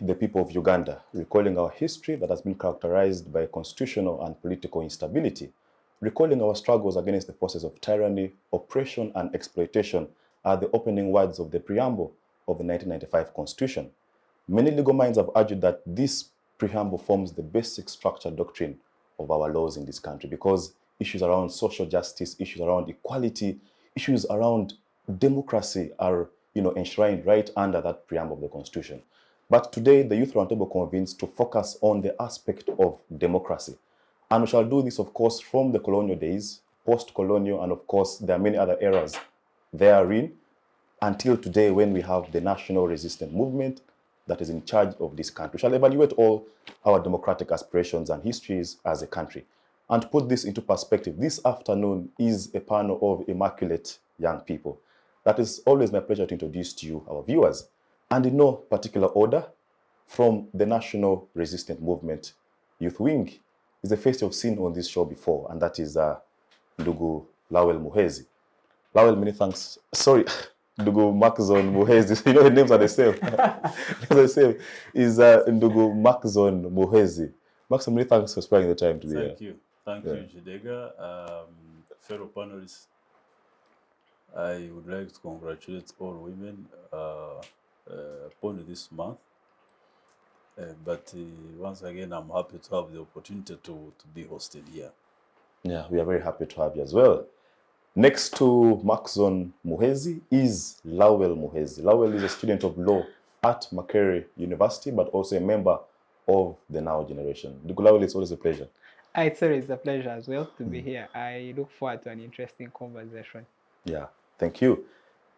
the people of Uganda, recalling our history that has been characterized by constitutional and political instability, recalling our struggles against the forces of tyranny, oppression, and exploitation are the opening words of the preamble of the 1995 Constitution. Many legal minds have argued that this preamble forms the basic structure doctrine of our laws in this country because issues around social justice, issues around equality, issues around democracy are enshrined right under that preamble of the Constitution. But today, the Youth Roundtable convenes to focus on the aspect of democracy. And we shall do this, of course, from the colonial days, post-colonial, and of course, there are many other eras therein, until today when we have the national resistance movement that is in charge of this country. We shall evaluate all our democratic aspirations and histories as a country. And to put this into perspective, this afternoon is a panel of immaculate young people. That is always my pleasure to introduce to you, our viewers. And in no particular order, from the National Resistance Movement Youth Wing is the face you've seen on this show before, and that is Ndugu Lawel Muhwezi. Lawel, many thanks. Sorry, Ndugu Macxzzon Muhwezi. You know, the names are the same. Is Ndugu Macxzzon Muhwezi. Macxzzon, many thanks for sparing the time to be here. Thank you. Thank you, Kidega. Fellow panelists, I would like to congratulate all women upon this month. But once again, I'm happy to have the opportunity to be hosted here. Yeah, we are very happy to have you as well. Next to Macxzzon Muhwezi is Lawel Muhwezi. Lawel is a student of law at Makerere University, but also a member of the Now Generation. Lawel, it's always a pleasure. It's always a pleasure as well to be here. I look forward to an interesting conversation. Yeah, thank you.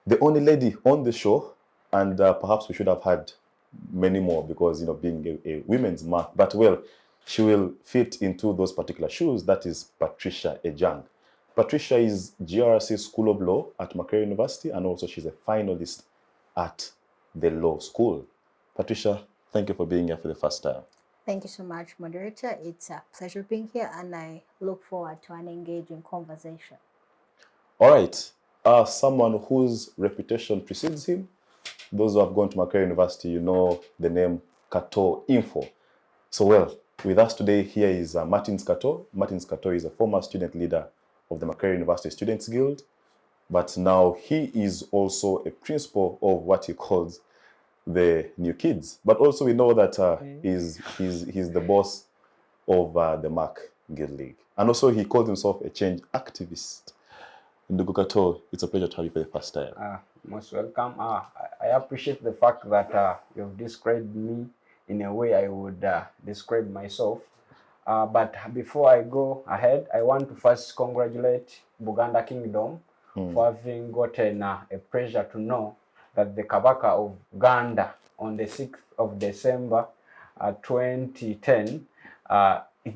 The only lady on the show, and perhaps we should have had many more because, being a women's month, but well, she will fit into those particular shoes. That is Patricia Ejang. Patricia is GRC School of Law at Makerere University, and also she's a finalist at the law school. Patricia, thank you for being here for the first time. Thank you so much, moderator. It's a pleasure being here, and I look forward to an engaging conversation. All right. Someone whose reputation precedes him, those who have gone to Makerere University, you know the name Kato Info. So, well, with us today here is Martins Kato. Martins Kato is a former student leader of the Makerere University Students Guild, but now he is also a principal of what he calls the New Kids. But also we know that he's the boss of the Mac Guild League. And also he calls himself a change activist. Ndugu Kato, it's a pleasure to have you for the first time. Most welcome. I appreciate the fact that you've described me in a way I would describe myself. But before I go ahead, I want to first congratulate Buganda Kingdom for having gotten a pleasure to know that the Kabaka of Uganda on the 6th of December 2010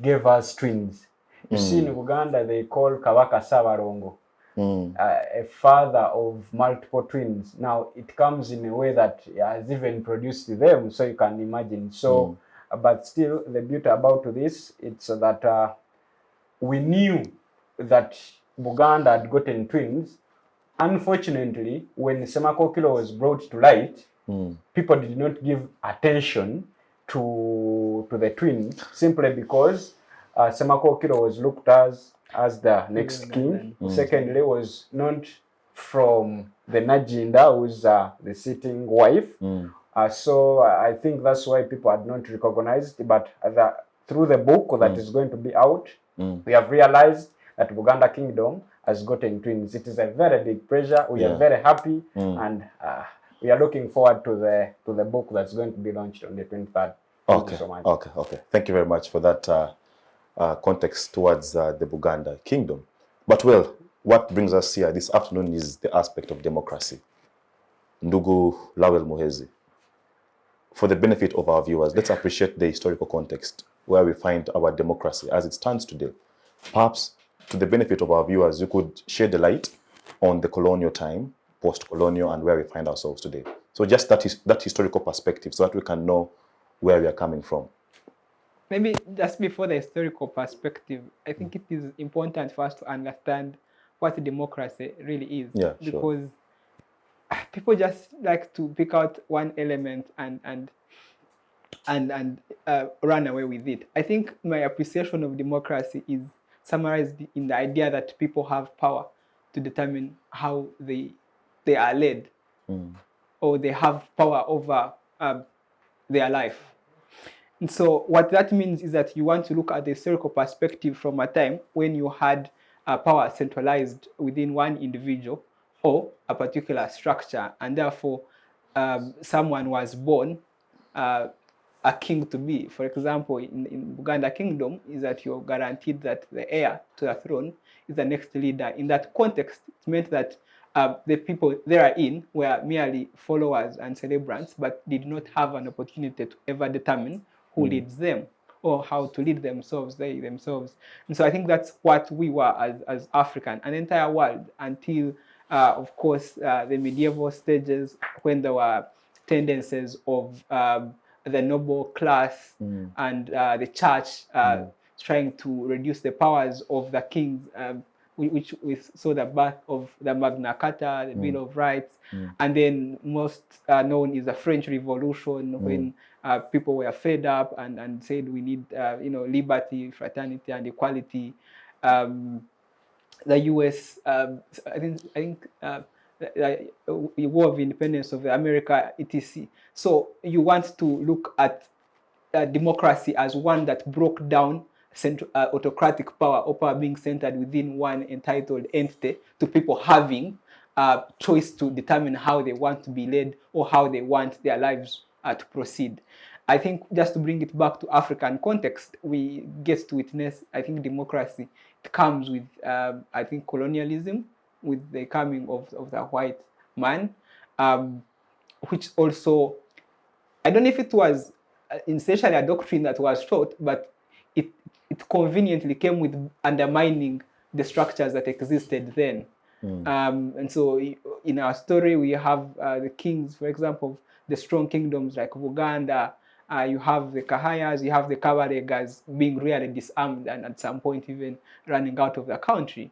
gave us twins. You see, in Uganda they call Kabaka Sabarongo. A father of multiple twins. Now it comes in a way that has even produced them, so you can imagine. So, but still, the beauty about this, it's that we knew that Buganda had gotten twins. Unfortunately, when Semakokilo was brought to light, people did not give attention to the twins simply because Semakokilo was looked as the next king. Secondly, was not from the Najinda, who's the sitting wife. So I think that's why people had not recognized. But through the book that is going to be out, we have realized that Buganda Kingdom has gotten twins. It is a very big pleasure. We are very happy, and we are looking forward to the book that's going to be launched on the 23rd. Thank you so much. Okay. Thank you very much for that context towards the Buganda Kingdom. But well, what brings us here this afternoon is the aspect of democracy. Ndugu Lawel Muhwezi, for the benefit of our viewers, let's appreciate the historical context where we find our democracy as it stands today. Perhaps to the benefit of our viewers, you could shed the light on the colonial time, post-colonial, and where we find ourselves today. So just that historical perspective so that we can know where we are coming from. Maybe just before the historical perspective, I think it is important for us to understand what democracy really is. Yeah, because people just like to pick out one element and and run away with it. I think my appreciation of democracy is summarized in the idea that people have power to determine how they are led, or they have power over their life. And so what that means is that you want to look at the historical perspective from a time when you had power centralized within one individual or a particular structure, and therefore someone was born a king to be. For example, in Uganda kingdom, is that you're guaranteed that the heir to the throne is the next leader. In that context, it meant that the people therein were merely followers and celebrants, but did not have an opportunity to ever determine who leads them or how to lead themselves, they themselves. And so I think that's what we were as African, an entire world, until, of course, the medieval stages, when there were tendencies of the noble class and the church trying to reduce the powers of the kings, which we saw the birth of the Magna Carta, the Bill of Rights, and then most known is the French Revolution, when people were fed up and said we need liberty, fraternity, and equality. The U.S. I think the War of Independence of America, etc. So you want to look at democracy as one that broke down autocratic power, or power being centered within one entitled entity, to people having choice to determine how they want to be led or how they want their lives to proceed. I think just to bring it back to African context, we get to witness, I think, democracy. It comes with, I think, colonialism, with the coming of the white man, which also, I don't know if it was essentially a doctrine that was taught, but it conveniently came with undermining the structures that existed then. And so in our story, we have the kings, for example, the strong kingdoms like Uganda. You have the Kahayas, you have the Kabaregas being really disarmed and at some point even running out of the country.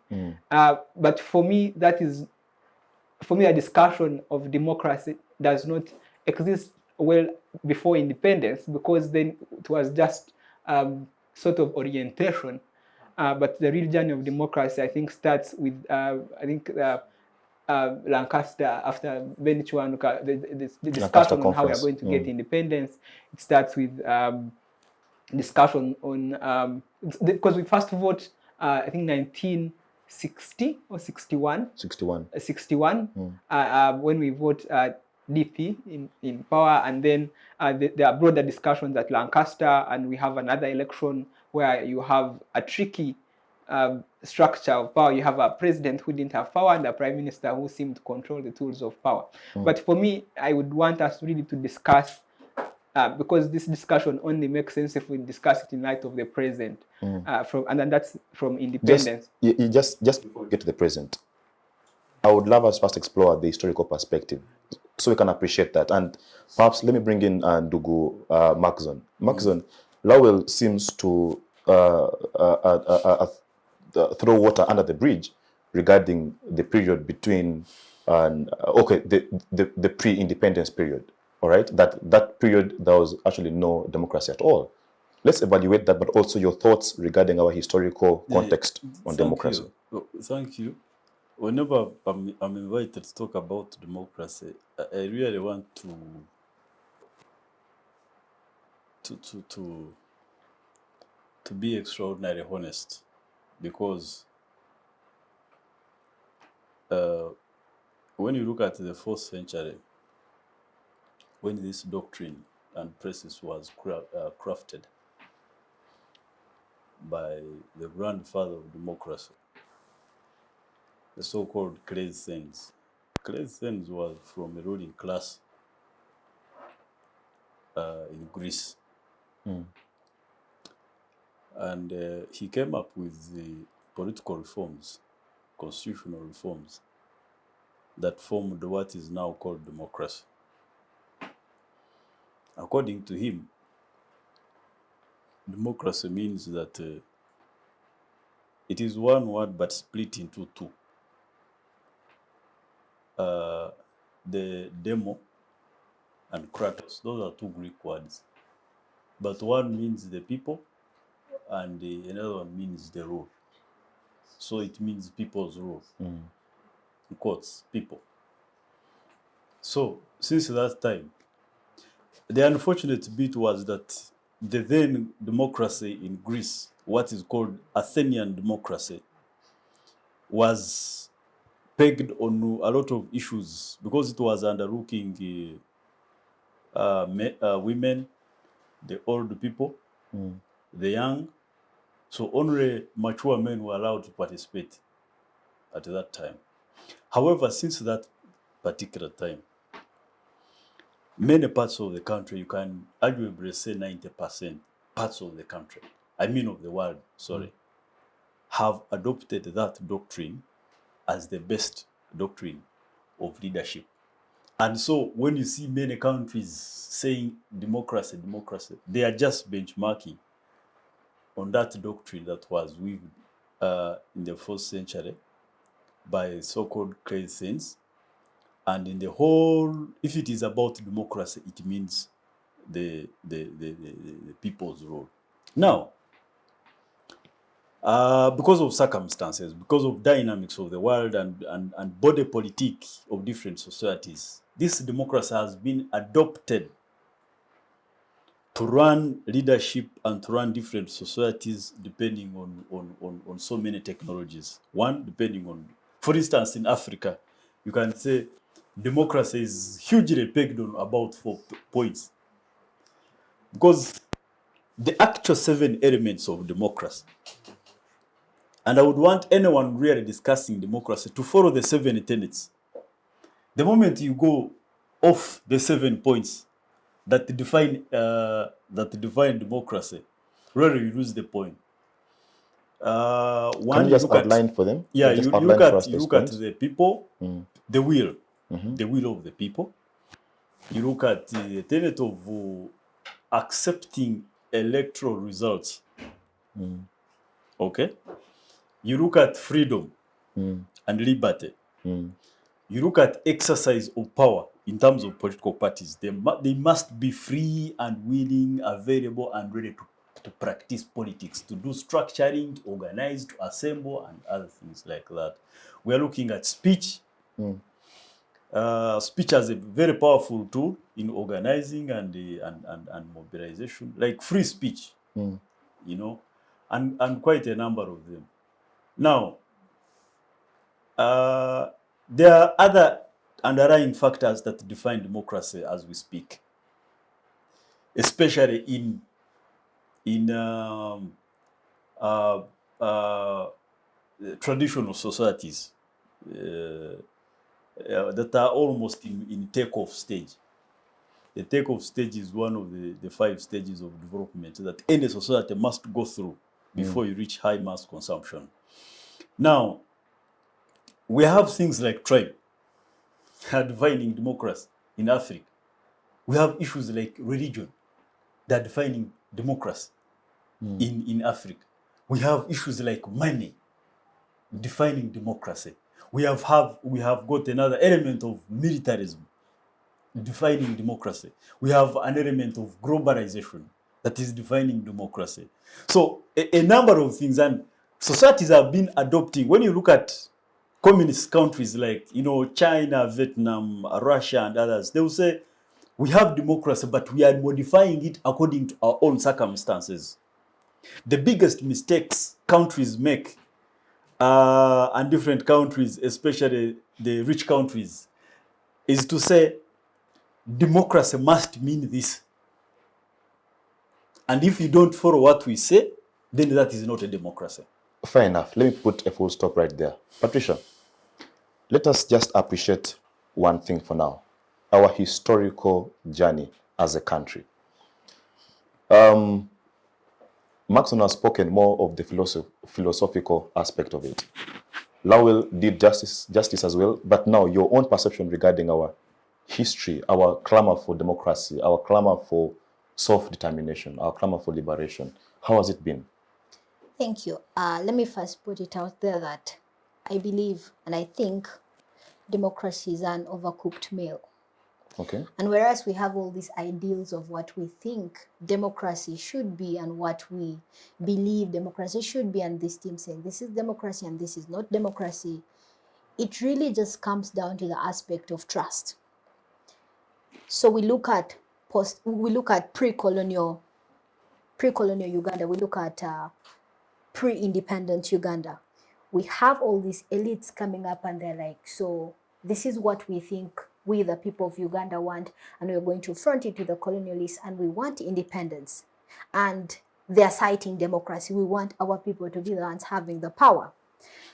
But for me, a discussion of democracy does not exist well before independence, because then it was just sort of orientation. But the real journey of democracy, I think, starts with, Lancaster, after Benichwanuka, the discussion on how we are going to get independence. It starts with discussion on, because we first vote, I think 1960 or 61. 61. When we vote DP in power, and then there are broader discussions at Lancaster, and we have another election where you have a tricky structure of power. You have a president who didn't have power and a prime minister who seemed to control the tools of power. But for me, I would want us really to discuss, because this discussion only makes sense if we discuss it in light of the present, and then that's from independence. Just before we get to the present, I would love us first explore the historical perspective, so we can appreciate that. And perhaps let me bring in Ndugu Macxzzon. Macxzzon, Lawel seems to throw water under the bridge regarding the period between, the pre-independence period. All right, that period there was actually no democracy at all. Let's evaluate that, but also your thoughts regarding our historical context on democracy. Thank you. Whenever I'm invited to talk about democracy, I really want to be extraordinarily honest, because when you look at the 4th century, when this doctrine and praxis was crafted by the grandfather of democracy, the so-called Macxzzon. Macxzzon was from a ruling class in Greece. And he came up with the political reforms, constitutional reforms, that formed what is now called democracy. According to him, democracy means that it is one word but split into two. The demo and kratos, those are two Greek words. but one means the people, and another one means the rule. So it means people's rule. In quotes, people. So since that time, the unfortunate bit was that the then democracy in Greece, what is called Athenian democracy, was pegged on a lot of issues because it was underlooking women, the old people, the young. So only mature men were allowed to participate at that time. However, since that particular time, many parts of the country, you can arguably say 90% parts of the country, I mean of the world, sorry, have adopted that doctrine as the best doctrine of leadership. And so when you see many countries saying democracy, democracy, they are just benchmarking on that doctrine that was weaved in the 4th century by so-called Christians. And in the whole, if it is about democracy, it means the people's role. Now, because of circumstances, because of dynamics of the world and body politic of different societies, this democracy has been adopted to run leadership and to run different societies depending on so many technologies. One, depending on, for instance, in Africa, you can say democracy is hugely pegged on about 4 points. Because the actual 7 elements of democracy, and I would want anyone really discussing democracy to follow the 7 tenets. The moment you go off the 7 points that define democracy, really you lose the point. One, Can you just outline for them? Yeah, Just you outline look for at us those points. the people, the will of the people. You look at the tenet of accepting electoral results. Okay. You look at freedom and liberty. You look at exercise of power in terms of political parties. They must be free and willing, available, and ready to practice politics, to do structuring, to organize, to assemble, and other things like that. We are looking at speech. Speech as a very powerful tool in organizing and mobilization, like free speech, you know, and quite a number of them. Now, there are other underlying factors that define democracy as we speak, especially in traditional societies that are almost in take-off stage. The take-off stage is one of the 5 stages of development that any society must go through before you reach high mass consumption. Now, we have things like tribe defining democracy in Africa. We have issues like religion that are defining democracy in Africa. We have issues like money defining democracy. We have got another element of militarism defining democracy. We have an element of globalization that is defining democracy. So a number of things, and societies have been adopting. When you look at communist countries like China, Vietnam, Russia, and others, they will say we have democracy, but we are modifying it according to our own circumstances. The biggest mistakes countries make, and different countries, especially the rich countries, is to say democracy must mean this. And if you don't follow what we say, then that is not a democracy. Fair enough. Let me put a full stop right there. Patricia, let us just appreciate one thing for now, our historical journey as a country. Macxzzon has spoken more of the philosophical aspect of it. Lawel did justice as well, but now your own perception regarding our history, our clamor for democracy, our clamor for self-determination, our clamor for liberation. How has it been? Thank you. Let me first put it out there that I believe and I think democracy is an overcooked meal. Okay. And whereas we have all these ideals of what we think democracy should be and what we believe democracy should be, and this team saying this is democracy and this is not democracy, it really just comes down to the aspect of trust. So we look at pre-colonial Uganda, we look at pre-independent Uganda. We have all these elites coming up and they're like, so this is what we think we, the people of Uganda, want, and we're going to front it to the colonialists, and we want independence. And they're citing democracy. We want our people to be the ones having the power.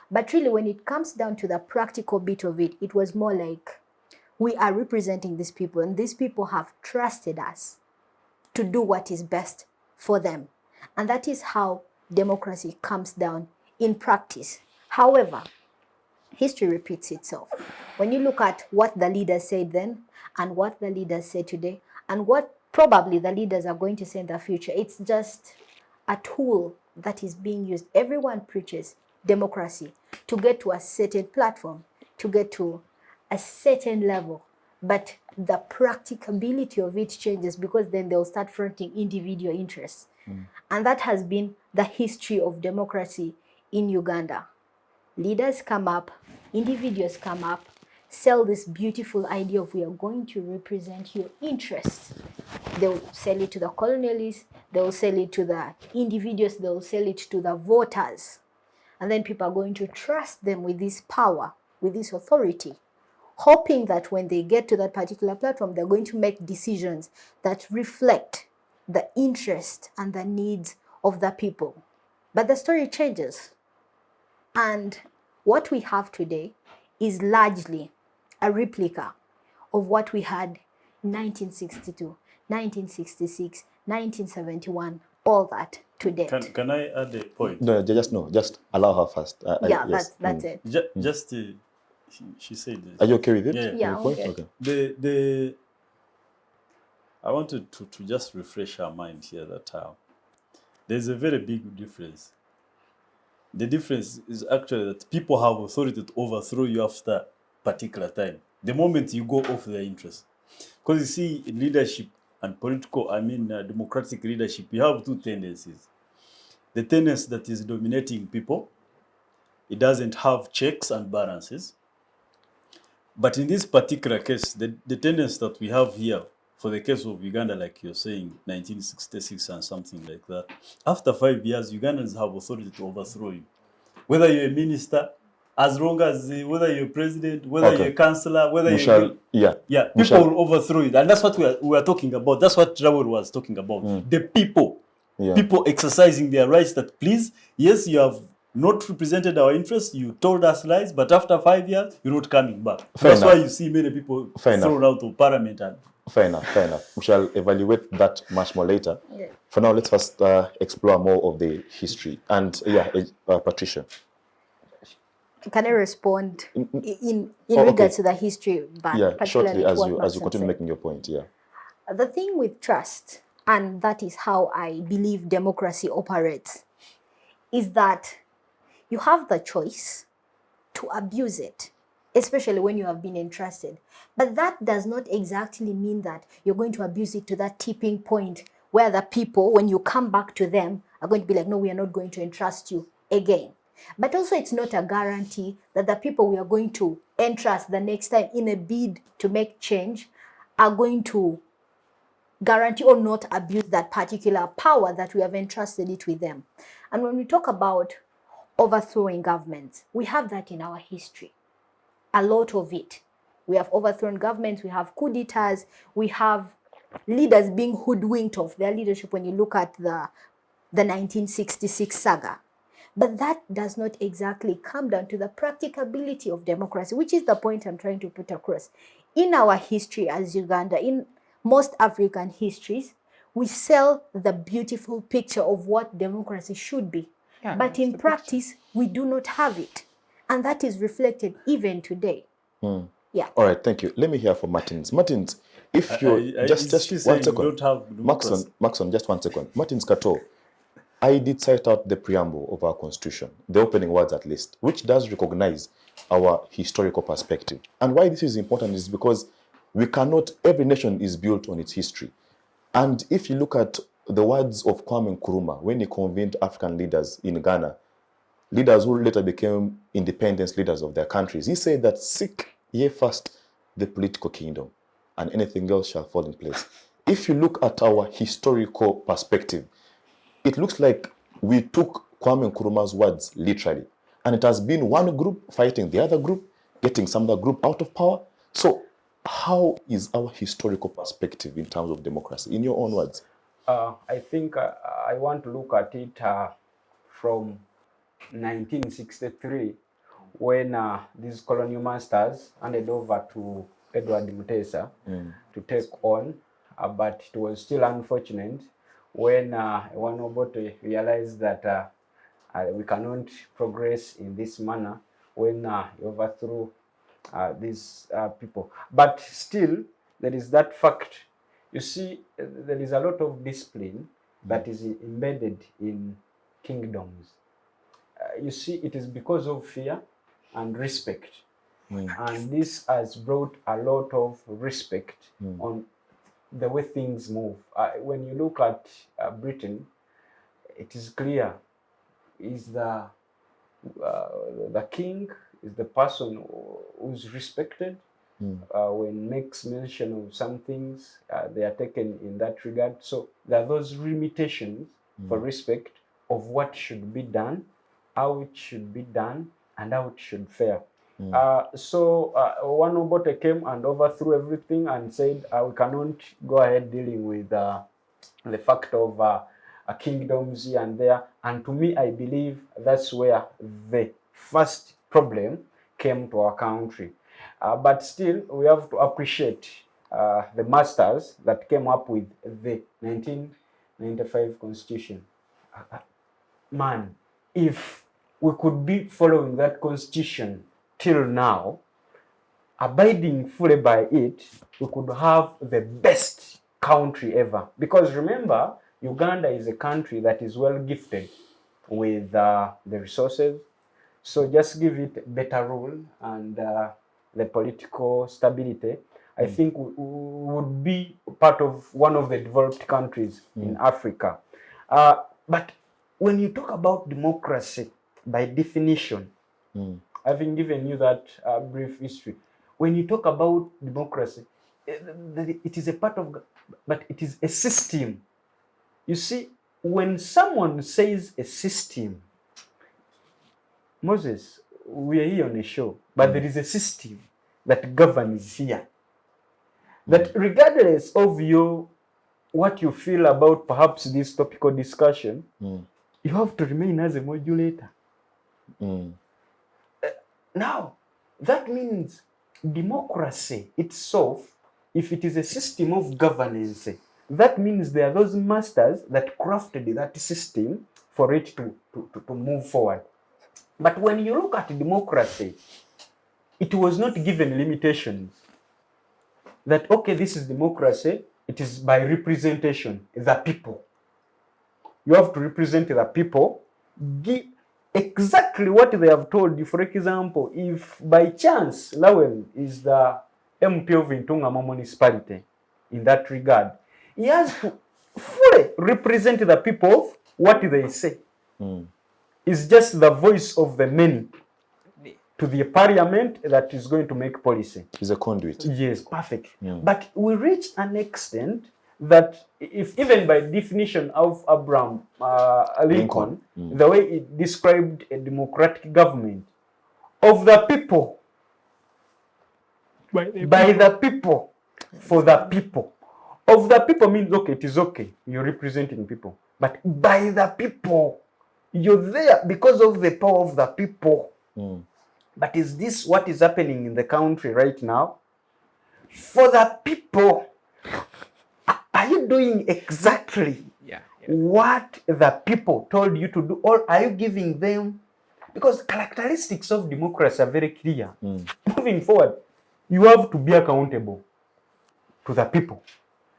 But really, when it comes down to the practical bit of it, it was more like we are representing these people, and these people have trusted us to do what is best for them. And that is how democracy comes down in practice. However, history repeats itself. When you look at what the leaders said then and what the leaders say today and what probably the leaders are going to say in the future, it's just a tool that is being used. Everyone preaches democracy to get to a certain platform, to get to a certain level. But the practicability of it changes, because then they'll start fronting individual interests. And that has been the history of democracy in Uganda. Leaders come up, individuals come up, sell this beautiful idea of we are going to represent your interests. They'll sell it to the colonialists, they'll sell it to the individuals, they'll sell it to the voters. And then people are going to trust them with this power, with this authority, hoping that when they get to that particular platform, they're going to make decisions that reflect the interest and the needs of the people. But the story changes. And what we have today is largely a replica of what we had in 1962, 1966, 1971, all that to date. Can I add a point? No, just allow her first. Yeah, yes. that's it. Just she said this. Are you okay with it? Yeah. Your Yeah, point? okay. I wanted to just refresh our mind here that there's a very big difference. The difference is actually that people have authority to overthrow you after particular time, the moment you go off their interest. Because you see, in leadership and democratic leadership, you have two tendencies. The tendency that is dominating people, it doesn't have checks and balances. But in this particular case, the tendency that we have here, for the case of Uganda, like you're saying, 1966 and something like that, after 5 years, Ugandans have authority to overthrow you. Whether you're a minister, as long as whether you're president, whether you're a councillor, whether people will overthrow you. And that's what we are talking about. That's what Lawel was talking about. The people. Yeah. People exercising their rights that, please, yes, you have not represented our interests, you told us lies, but after 5 years, you're not coming back. That's why you see many people thrown out of parliament. Fair enough. We shall evaluate that much more later. Yeah. For now, let's first explore more of the history. And Patricia. Can I respond in regards to the history? But shortly as you continue making your point. Yeah. The thing with trust, and that is how I believe democracy operates, is that you have the choice to abuse it, especially when you have been entrusted. But that does not exactly mean that you're going to abuse it to that tipping point where the people, when you come back to them, are going to be like, no, we are not going to entrust you again. But also, it's not a guarantee that the people we are going to entrust the next time in a bid to make change are going to guarantee or not abuse that particular power that we have entrusted it with them. And when we talk about overthrowing governments, we have that in our history. A lot of it. We have overthrown governments, we have coup d'etats, we have leaders being hoodwinked of their leadership when you look at the 1966 saga. But that does not exactly come down to the practicability of democracy, which is the point I'm trying to put across. In our history as Uganda, in most African histories, we sell the beautiful picture of what democracy should be. Yeah, but in practice, we do not have it. And that is reflected even today. Yeah. All right, thank you. Let me hear from Martins. Martins, if you just 1 second. Macxzzon, just 1 second. Martins Kato, I did cite out the preamble of our constitution, the opening words at least, which does recognize our historical perspective. And why this is important is because Every nation is built on its history. And if you look at the words of Kwame Nkrumah, when he convened African leaders in Ghana, leaders who later became independence leaders of their countries, he said that seek ye first the political kingdom, and anything else shall fall in place. If you look at our historical perspective, it looks like we took Kwame Nkrumah's words literally. And it has been one group fighting the other group, getting some other group out of power. So how is our historical perspective in terms of democracy, in your own words? I think I want to look at it from 1963, when these colonial masters handed over to Edward Mutesa to take on, but it was still unfortunate when one Obote realized that we cannot progress in this manner when he overthrew these people. But still, there is that fact. You see, there is a lot of discipline that is embedded in kingdoms. You see, it is because of fear and respect. And this has brought a lot of respect on the way things move. When you look at Britain, it is clear is the king is the person who's respected. When makes mention of some things, they are taken in that regard. So there are those limitations for respect of what should be done, how it should be done, and how it should fare. So one Obote came and overthrew everything and said, we cannot go ahead dealing with the fact of kingdoms here and there. And to me, I believe that's where the first problem came to our country. But still, we have to appreciate the masters that came up with the 1995 Constitution. Man, if we could be following that Constitution till now, abiding fully by it, we could have the best country ever. Because remember, Uganda is a country that is well gifted with the resources. So just give it better rule and the political stability. I think we would be part of one of the developed countries in Africa. But when you talk about democracy, by definition, having given you that brief history, when you talk about democracy, it is a part of, but it is a system. You see, when someone says a system, Moses, we are here on a show, but there is a system that governs here. That regardless of what you feel about perhaps this topical discussion, you have to remain as a modulator. Now, that means democracy itself, if it is a system of governance, that means there are those masters that crafted that system for it to move forward. But when you look at democracy, it was not given limitations. That, okay, this is democracy, it is by representation, the people. You have to represent the people, give exactly what they have told you. For example, if by chance Lawel is the MP of Intungamo municipality in that regard, he has to fully represent the people of what they say. It's just the voice of the many to the parliament that is going to make policy. He's a conduit. Yes, perfect. But we reach an extent that if even by definition of Abraham Lincoln, the way it described a democratic government of the people, by the people, for the people. Of the people means, okay, it is okay, you're representing people. But by the people, you're there because of the power of the people. But is this what is happening in the country right now? For the people, are you doing exactly what the people told you to do? Or are you giving them? Because characteristics of democracy are very clear. Moving forward, you have to be accountable to the people.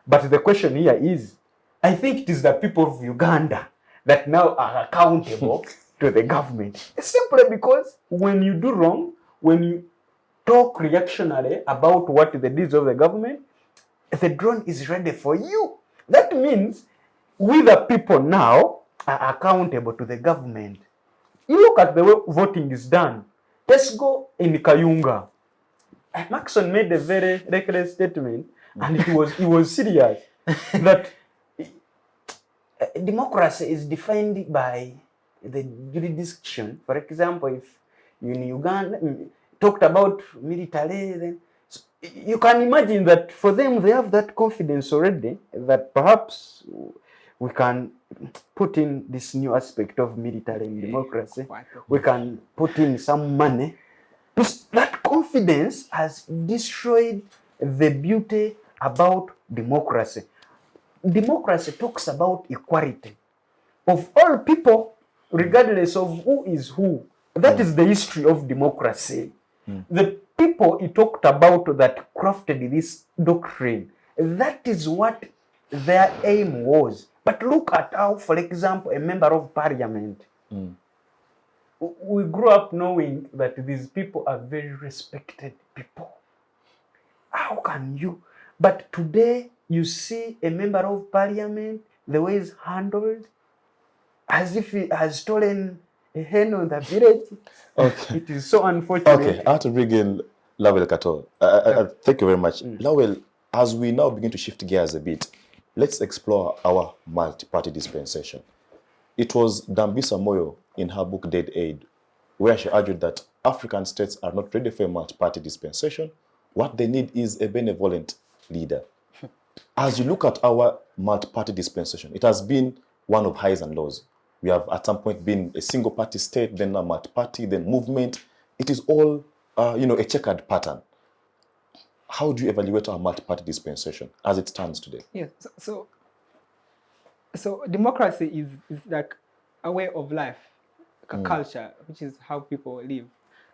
But the question here is, I think it is the people of Uganda that now are accountable to the government. Simply because when you do wrong, when you talk reactionary about what the deeds of the government, the drone is ready for you. That means we the people now are accountable to the government. You look at the way voting is done. Let's go in Kayunga. Macxzzon made a very reckless statement, and it was serious that democracy is defined by the jurisdiction. For example, if in Uganda talked about military, then you can imagine that for them they have that confidence already that perhaps we can put in this new aspect of military in democracy. We can put in some money. That confidence has destroyed the beauty about democracy. Democracy talks about equality of all people, regardless of who is who. That is the history of democracy. The people he talked about that crafted this doctrine, that is what their aim was. But look at how, for example, a member of parliament, we grew up knowing that these people are very respected people. How can you? But today, you see a member of parliament, the way he's handled, as if he has stolen a hen on the village. Okay. It is so unfortunate. Okay, I have to bring in Lawel Kato. Thank you very much. Lawel, as we now begin to shift gears a bit, let's explore our multi-party dispensation. It was Dambisa Moyo in her book Dead Aid, where she argued that African states are not ready for a multi-party dispensation. What they need is a benevolent leader. As you look at our multi-party dispensation, it has been one of highs and lows. We have at some point been a single-party state, then a multi-party, then movement. It is all, a checkered pattern. How do you evaluate our multi-party dispensation as it stands today? Yes. So democracy is like a way of life, a culture, which is how people live.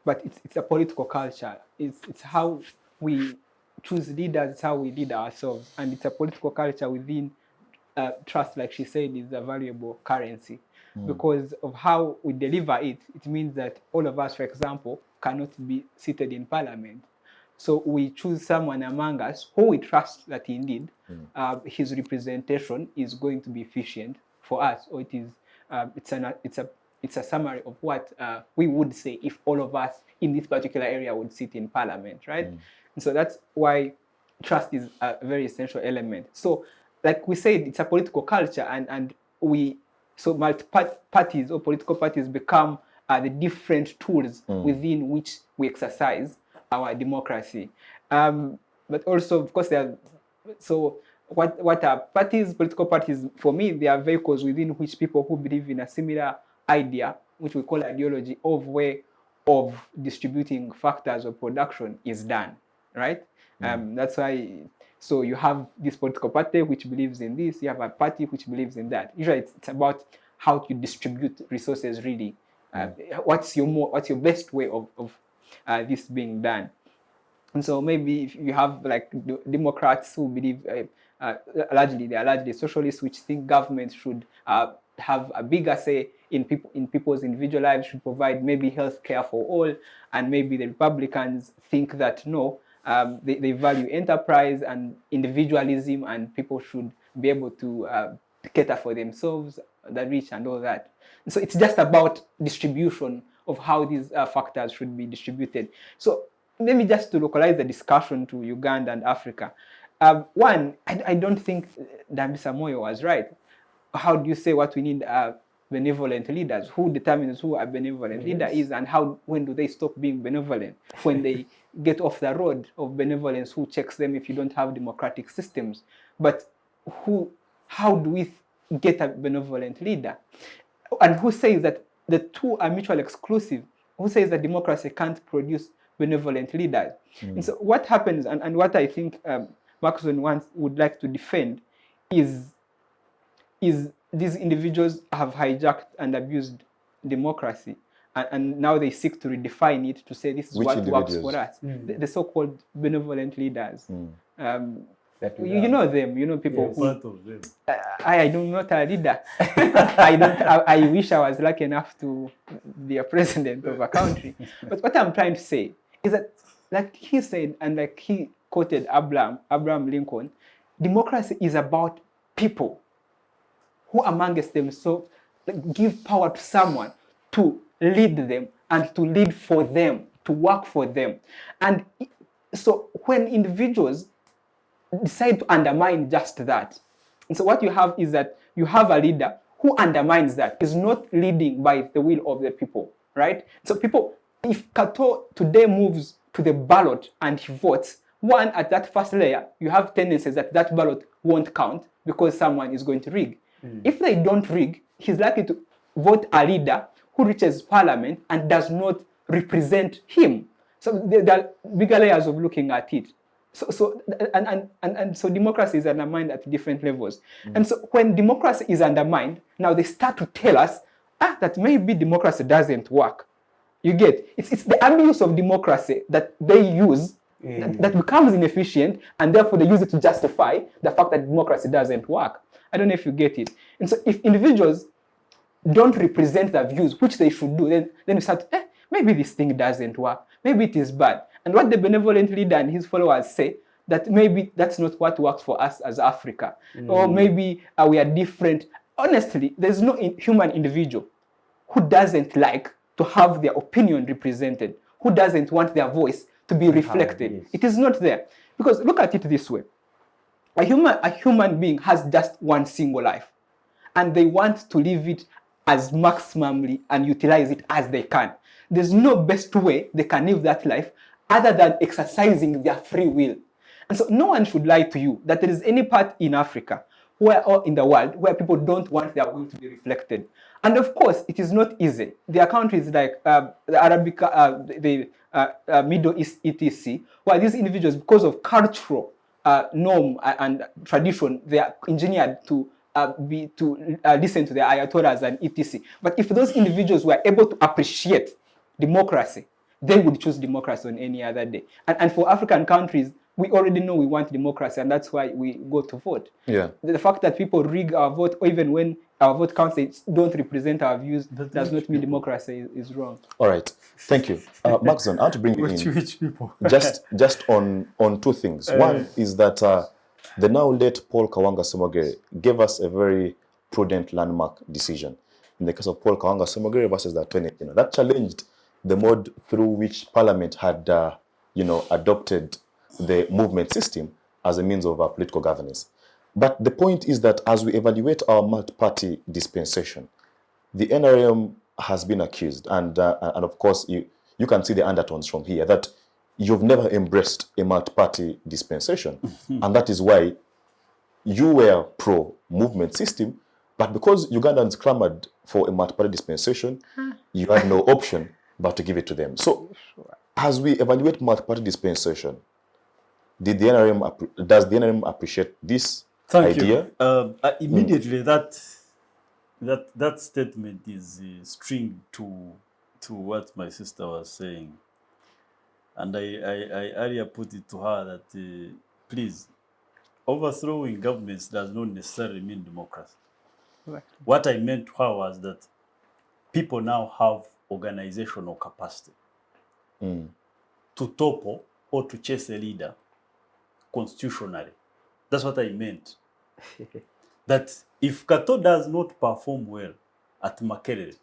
But it's a political culture. It's how we choose leaders, it's how we lead ourselves. And it's a political culture within trust, like she said, is a valuable currency. Because of how we deliver it, it means that all of us, for example, cannot be seated in parliament. So we choose someone among us who we trust that indeed his representation is going to be efficient for us, or it is it's a summary of what we would say if all of us in this particular area would sit in parliament, right? And so that's why trust is a very essential element. So, like we said, it's a political culture, and multi-parties or political parties become the different tools within which we exercise our democracy. But also, of course, what are parties? Political parties, for me, they are vehicles within which people who believe in a similar idea, which we call ideology, of way of distributing factors of production is done, right? That's why. So you have this political party which believes in this. You have a party which believes in that. Usually, it's about how you distribute resources. Really, what's your best way of this being done? And so maybe if you have like Democrats who believe they are largely socialists, which think government should have a bigger say in people's individual lives, should provide maybe health care for all, and maybe the Republicans think that no. They value enterprise and individualism, and people should be able to cater for themselves, the rich and all that. And so it's just about distribution of how these factors should be distributed. So maybe just to localize the discussion to Uganda and Africa. One, I don't think Dambisa Moyo was right. How do you say what we need are benevolent leaders? Who determines who a benevolent leader is, and when do they stop being benevolent? When they get off the road of benevolence, who checks them if you don't have democratic systems? But how do we get a benevolent leader? And who says that the two are mutually exclusive? Who says that democracy can't produce benevolent leaders? And so what happens, and what I think Macxzzon would like to defend is these individuals have hijacked and abused democracy, and now they seek to redefine it to say this is what works for us. The so-called benevolent leaders. You know them. You know people who. Part of them. I am not a leader. I wish I was lucky enough to be a president of a country. But what I'm trying to say is that like he said, and like he quoted Abraham Lincoln, democracy is about people who amongst themselves give power to someone to lead them and to lead for them, to work for them. And so when individuals decide to undermine just that, and so what you have is that you have a leader who undermines that, is not leading by the will of the people, right? So people, if Kato today moves to the ballot and he votes, one, at that first layer, you have tendencies that that ballot won't count because someone is going to rig. If they don't rig, he's likely to vote a leader who reaches parliament and does not represent him. So there are bigger layers of looking at it. So democracy is undermined at different levels. And so when democracy is undermined, now they start to tell us that maybe democracy doesn't work. You get, it's the abuse of democracy that they use that becomes inefficient, and therefore they use it to justify the fact that democracy doesn't work. I don't know if you get it. And so if individuals don't represent their views, which they should do, then you start, maybe this thing doesn't work. Maybe it is bad. And what the benevolent leader and his followers say, that maybe that's not what works for us as Africa. Or maybe we are different. Honestly, there's no human individual who doesn't like to have their opinion represented, who doesn't want their voice to be reflected. It is not there. Because look at it this way. A human being has just one single life, and they want to live it as maximally and utilize it as they can. There's no best way they can live that life other than exercising their free will. And so no one should lie to you that there is any part in Africa or in the world where people don't want their will to be reflected. And of course, it is not easy. There are countries like the Arabic, Middle East, etc., where these individuals, because of cultural norm and tradition, they are engineered to listen to the ayatollahs and etc. But if those individuals were able to appreciate democracy, they would choose democracy on any other day. And for African countries, we already know we want democracy, and that's why we go to vote. Yeah. The fact that people rig our vote, or even when our vote counts, they don't represent our views, does not mean democracy is wrong. All right. Thank you. Macxzzon, I want to bring you in. Which people? just on two things. One is that the now late Paul Kawanga Somogere gave us a very prudent landmark decision. In the case of Paul Kawanga Somogere versus the 20, that challenged the mode through which Parliament had, adopted the movement system as a means of political governance. But the point is that as we evaluate our multi-party dispensation, the NRM has been accused, and of course you can see the undertones from here, that you've never embraced a multi-party dispensation. And that is why you were pro-movement system, but because Ugandans clamored for a multi-party dispensation, you had no option but to give it to them. So as we evaluate multi-party dispensation, does the NRM appreciate this idea? Immediately, that statement is string to what my sister was saying, and I earlier put it to her that please, overthrowing governments does not necessarily mean democracy. Right. What I meant to her was that people now have organizational capacity to topple or to chase a leader constitutionally. That's what I meant. That if Kato does not perform well at Makerere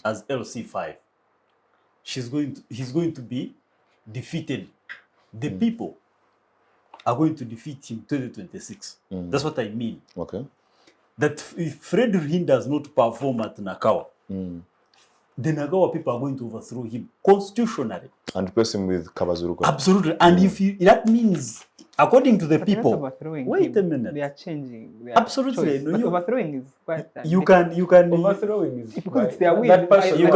as LC5, he's going to be defeated. The people are going to defeat him 2026. That's what I mean. Okay. That if Frederick does not perform at Nakawa, the Nagawa people are going to overthrow him constitutionally. And replace him with Kabazuruko. Absolutely. And that means, according to the people, wait a minute. They are changing. Absolutely. No, but overthrowing is quite. You can overthrowing is because it's their will. That person you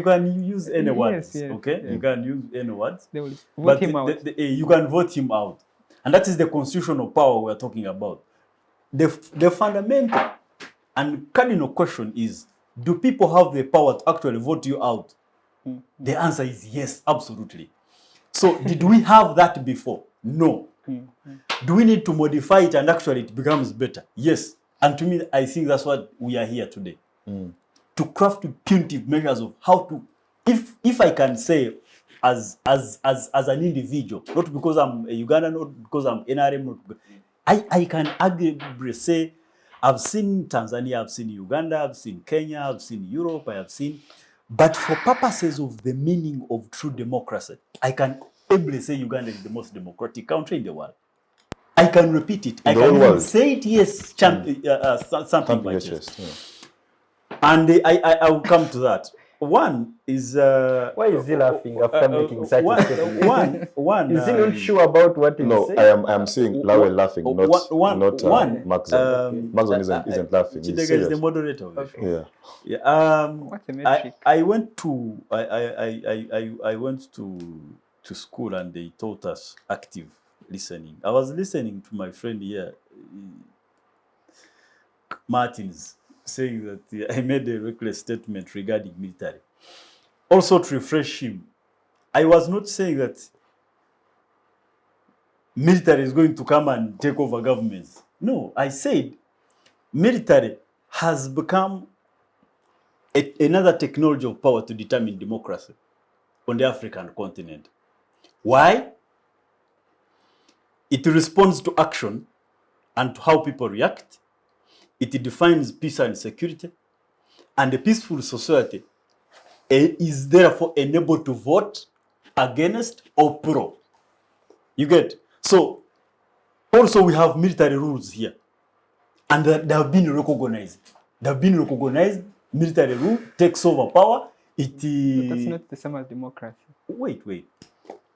can use any words. Yes, okay, yes. You can use any words. They will vote him out. You can vote him out, and that is the constitutional power we are talking about. The fundamental and cardinal question is: do people have the power to actually vote you out? The answer is yes, absolutely. So did we have that before? No. Do we need to modify it and actually it becomes better? Yes. And to me, I think that's what we are here today. To craft punitive measures of how to, if I can say, as an individual, not because I'm a Ugandan, not because I'm NRM. Not because, I can arguably say I've seen Tanzania, I've seen Uganda, I've seen Kenya, I've seen Europe, I have seen, but for purposes of the meaning of true democracy, I can ably say Uganda is the most democratic country in the world. I can repeat it. I can even say it, yes, something by chest. Yeah. And I will come to that. One is... why is he laughing after making such a statement? One, is he not sure about what he's saying? No, I am seeing Lawel laughing, not Macxzzon. Macxzzon isn't laughing. Kidega is the moderator. Yeah. Yeah. What's the metric? I went to school and they taught us active listening. I was listening to my friend here, Martins, saying that I made a reckless statement regarding military. Also to refresh him, I was not saying that military is going to come and take over governments. No, I said military has become another technology of power to determine democracy on the African continent. Why? It responds to action and to how people react. It defines peace and security. And a peaceful society is therefore enabled to vote against or pro. You get? So, also we have military rules here. And they have been recognized. They have been recognized. Military rule takes over power. But that's not the same as democracy. Wait.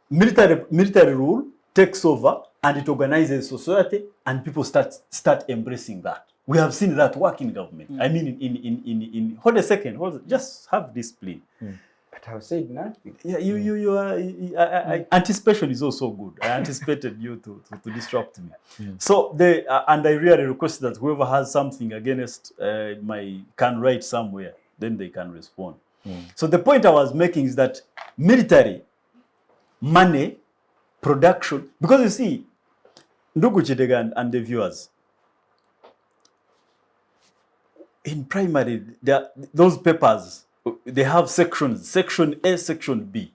Military rule takes over and it organizes society and people start embracing that. We have seen that work in government. I mean, in hold a second, just have this plea. But I've said nothing. Yeah, you are. Anticipation is also good. I anticipated you to disrupt me. So and I really request that whoever has something against can write somewhere, then they can respond. So the point I was making is that military, money, production, because you see, Ndugu Kidega and the viewers, in primary, those papers, they have sections, section A, section B.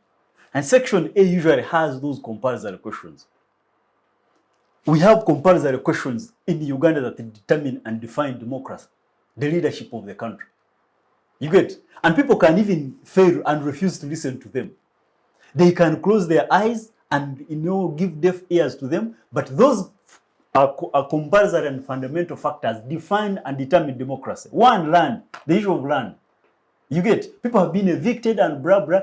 And section A usually has those compulsory questions. We have compulsory questions in Uganda that determine and define democracy, the leadership of the country. You get? And people can even fail and refuse to listen to them. They can close their eyes and give deaf ears to them, but those are compulsory and fundamental factors define and determine democracy. One, land, the issue of land. You get? People have been evicted and blah, blah.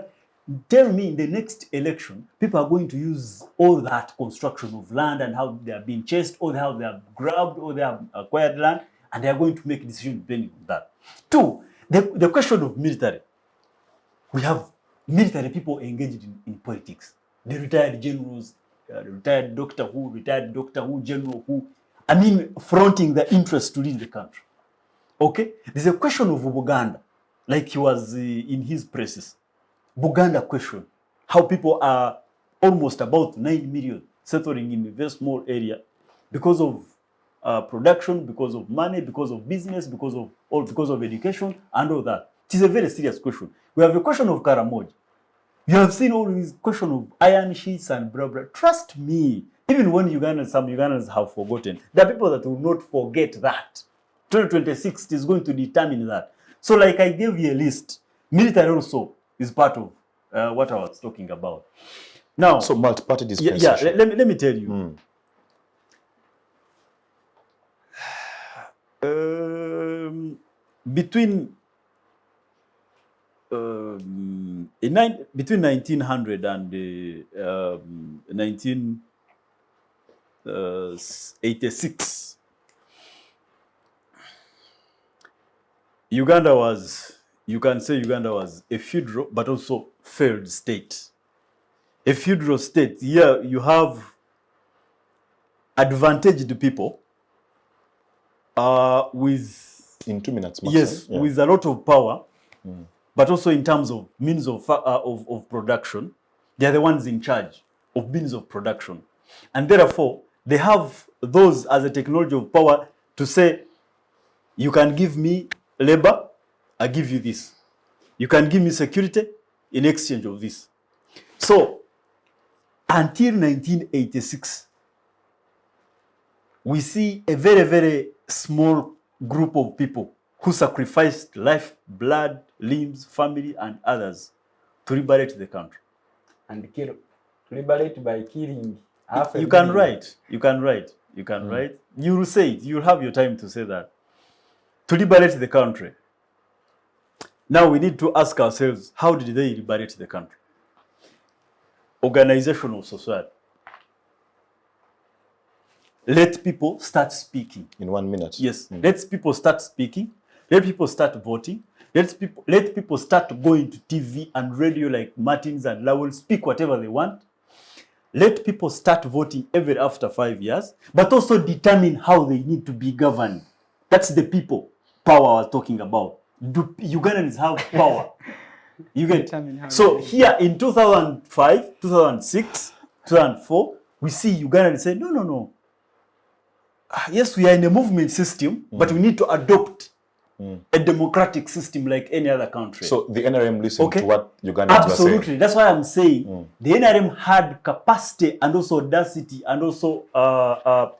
Tell me in the next election, people are going to use all that construction of land and how they are being chased, or how they have grabbed, or they have acquired land, and they are going to make decisions depending on that. Two, the question of military. We have military people engaged in politics. The retired generals, retired Doctor Who, General Who, fronting the interest to lead the country. Okay? There's a question of Uganda, like he was in his presses. Buganda question, how people are almost about 9 million settling in a very small area because of production, because of money, because of business, because of education, and all that. It is a very serious question. We have a question of Karamoja. You have seen all these question of iron sheets and blah, blah. Trust me, even when some Ugandans have forgotten, there are people that will not forget that. 2026 is going to determine that. So like I gave you a list, military also is part of what I was talking about. Now, so multi-party dispensation. Yeah, let me tell you. Between 1900 and 1986, Uganda was a feudal but also failed state. A feudal state, here you have advantaged people with... In 2 minutes, Macxzzon. Yes, yeah. With a lot of power, but also in terms of means of production. They are the ones in charge of means of production. And therefore, they have those as a technology of power to say, you can give me labor, I give you this. You can give me security in exchange of this. So, until 1986, we see a very, very small group of people who sacrificed life, blood, limbs, family, and others to liberate the country. And liberate by killing half a You can million. write. You can write. You can write. You will say it. You'll have your time to say that. To liberate the country. Now we need to ask ourselves, how did they liberate the country? Organization of society. Let people start speaking. In 1 minute. Yes. Let people start speaking. Let people start voting. Let people start going to TV and radio like Martins and Lawel, speak whatever they want. Let people start voting every after 5 years, but also determine how they need to be governed. That's the people power I was talking about. Do Ugandans have power? You get Determine how so they- here in 2005, 2006, 2004, we see Ugandans say, no. Yes, we are in a movement system, but we need to adopt a democratic system like any other country. So the NRM listened Okay. to what Ugandans were saying. Absolutely. That's why I'm saying the NRM had capacity and also audacity and also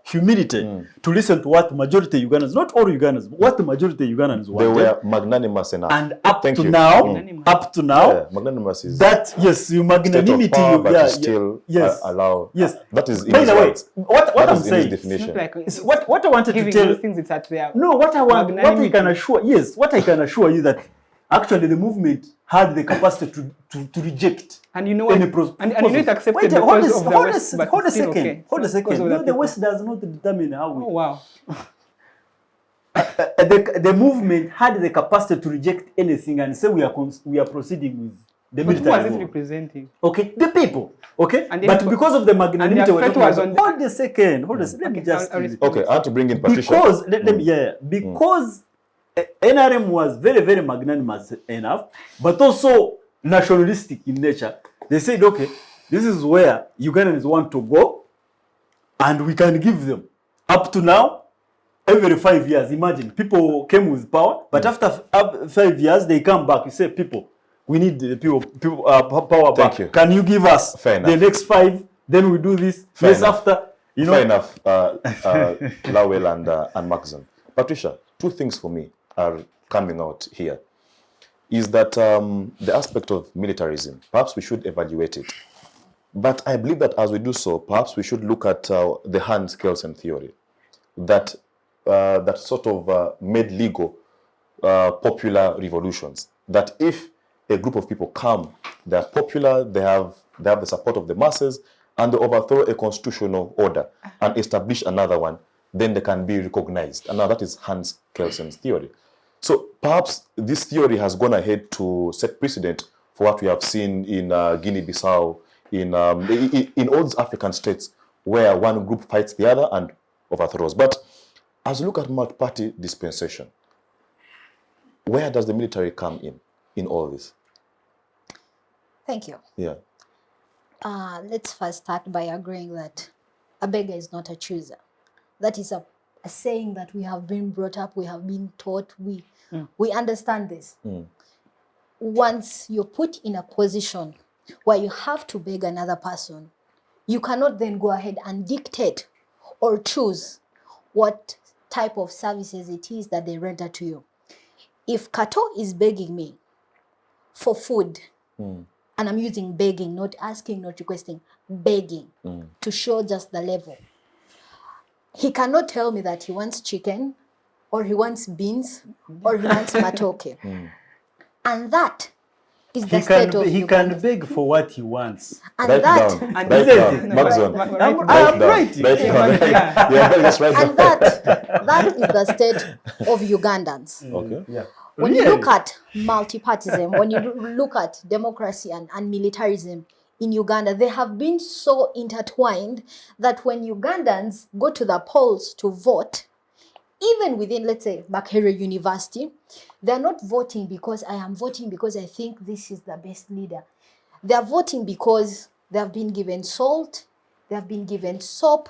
humility to listen to what majority Ugandans, not all Ugandans, but what the majority Ugandans They wanted. were magnanimous enough. And up Thank to you. now, Mm. up to now, Yeah, magnanimous is that yes, your state of magnanimity, power, but yeah, you still yes, allow. yes. That is in By his the way, words. what That I'm is in his saying, definition. It's not like is what I wanted to giving tell. those things, it's at their No, what I want, what I magnanimity. can assure, yes, what I can assure you that actually the movement had the capacity to reject. And you know what? any And you know it accepted Wait, because of the West, but hold a it's still second, okay. hold a It's not because second. of No, the the people. West does not determine how we. Oh wow. The movement had the capacity to reject anything and say we are proceeding with the But who military was it rule. representing? Okay, the people. Okay, And but if- because of the magnanimity, and their we're threat talking was about- on the- hold a second, hold a second. Let me Okay, just. I'll respect Okay, I have to bring in Patricia. Because let me because NRM was very, very magnanimous enough, but also nationalistic in nature. They said, okay, this is where Ugandans want to go, and we can give them. Up to now, every 5 years, imagine, people came with power, but after 5 years, they come back. You say, people, we need the power Thank back. you. Can you give us Fair the enough. next 5? Then we do this. Fair yes, enough. after, you know. Fair enough, Lawel and Macxzzon. Patricia, two things for me are coming out here. Is that the aspect of militarism, perhaps we should evaluate it. But I believe that as we do so, perhaps we should look at the Hans Kelsen theory that sort of made legal popular revolutions. That if a group of people come, they are popular, they have the support of the masses, and they overthrow a constitutional order and establish another one, then they can be recognized. And now that is Hans Kelsen's theory. So perhaps this theory has gone ahead to set precedent for what we have seen in Guinea-Bissau, in all these African states where one group fights the other and overthrows. But as you look at multi-party dispensation, where does the military come in all this? Thank you. Yeah. Let's first start by agreeing that a beggar is not a chooser. That is a saying that we have been brought up, we have been taught, we understand this. Once you're put in a position where you have to beg another person, you cannot then go ahead and dictate or choose what type of services it is that they render to you. If Kato is begging me for food, and I'm using begging, not asking, not requesting, begging to show just the level. He cannot tell me that he wants chicken, or he wants beans, or he wants matoke. And that is the state of He Uganda. can beg for what he wants. And Write that, down. And Write isn't down. it? Macxzzon. Right, I'm writing. Write down. Yeah. Yeah, just write and down. that is the state of Ugandans. Okay. Yeah. When you look at multipartism, when you look at democracy and militarism in Uganda, they have been so intertwined that when Ugandans go to the polls to vote, even within, let's say, Makerere University, they're not voting because I am voting because I think this is the best leader. They're voting because they have been given salt, they have been given soap,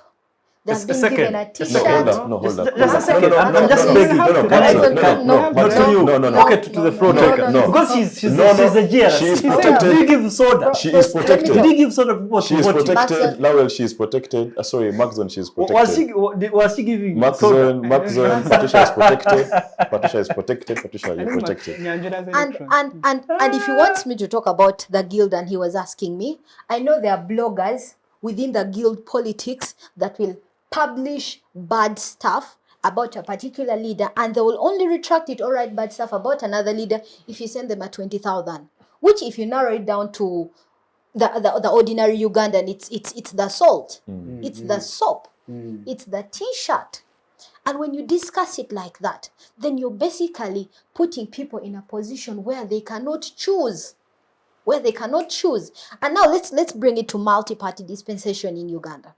They have been given a second. T-shirt. No, hold up. Just a second. No, no, I'm just no, begging. no, no, Can I- Macxzzon, can- no, not Macxzzon, to you. no, no, no. Okay, to the floor. No. Because she's No, no. a GRC. She is Hold protected. Did you give soda? She is protected. Did you give soda to people She to is vote? protected. Macxzzon. Lawel, she is protected. Sorry, Macxzzon, she is protected. Was she giving soda? Macxzzon, Patricia is protected. Patricia is protected. Patricia, I you're think protected. Nyanjira's And electron. and if he wants me to talk about the guild, and he was asking me, I know there are bloggers within the guild politics that will publish bad stuff about a particular leader, and they will only retract it or write bad stuff about another leader if you send them a 20,000. Which, if you narrow it down to the ordinary Ugandan, it's the salt, it's the soap, it's the T-shirt. And when you discuss it like that, then you're basically putting people in a position where they cannot choose. And now let's bring it to multi-party dispensation in Uganda.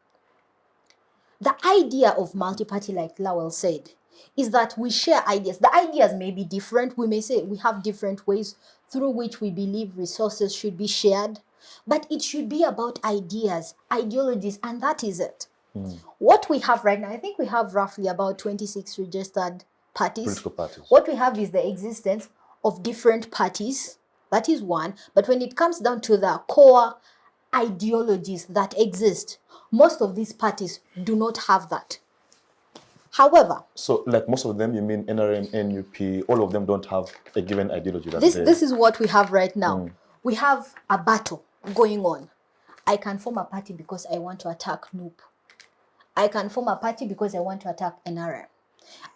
The idea of multi-party, like Lawel said, is that we share ideas. The ideas may be different. We may say we have different ways through which we believe resources should be shared, but it should be about ideas, ideologies, and that is it. What we have right now, I think we have roughly about 26 registered parties. Political parties. What we have is the existence of different parties. That is one. But when it comes down to the core ideologies that exist, most of these parties do not have that. However, So, like most of them, you mean NRM, NUP, all of them don't have a given ideology. That this is what we have right now. We have a battle going on. I can form a party because I want to attack NUP. I can form a party because I want to attack NRM.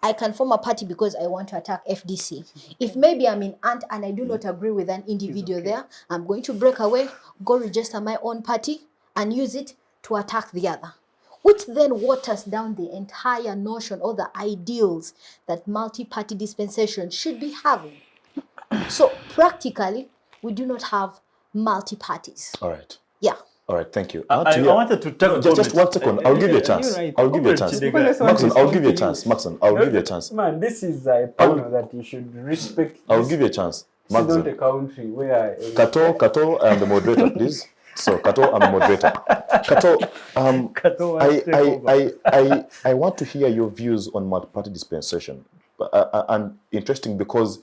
I can form a party because I want to attack FDC. If maybe I'm in ANT and I do not agree with an individual there, I'm going to break away, go register my own party, and use it to attack the other. Which then waters down the entire notion or the ideals that multi-party dispensation should be having. So practically, we do not have multi-parties. All right. Yeah. All right, thank you. I wanted to tell Just 1 second. I'll give you a chance. You're right. I'll give you a chance. Because Macxzzon, I'll give you a chance. Macxzzon, I'll give you a chance. Man, this is a panel that you should respect. I'll This give you a chance. is not a Macxzzon. country where Kato, I am the moderator, please. So, Kato, I'm the moderator. Kato, Kato wants to take over. I want to hear your views on multi-party dispensation. And interesting because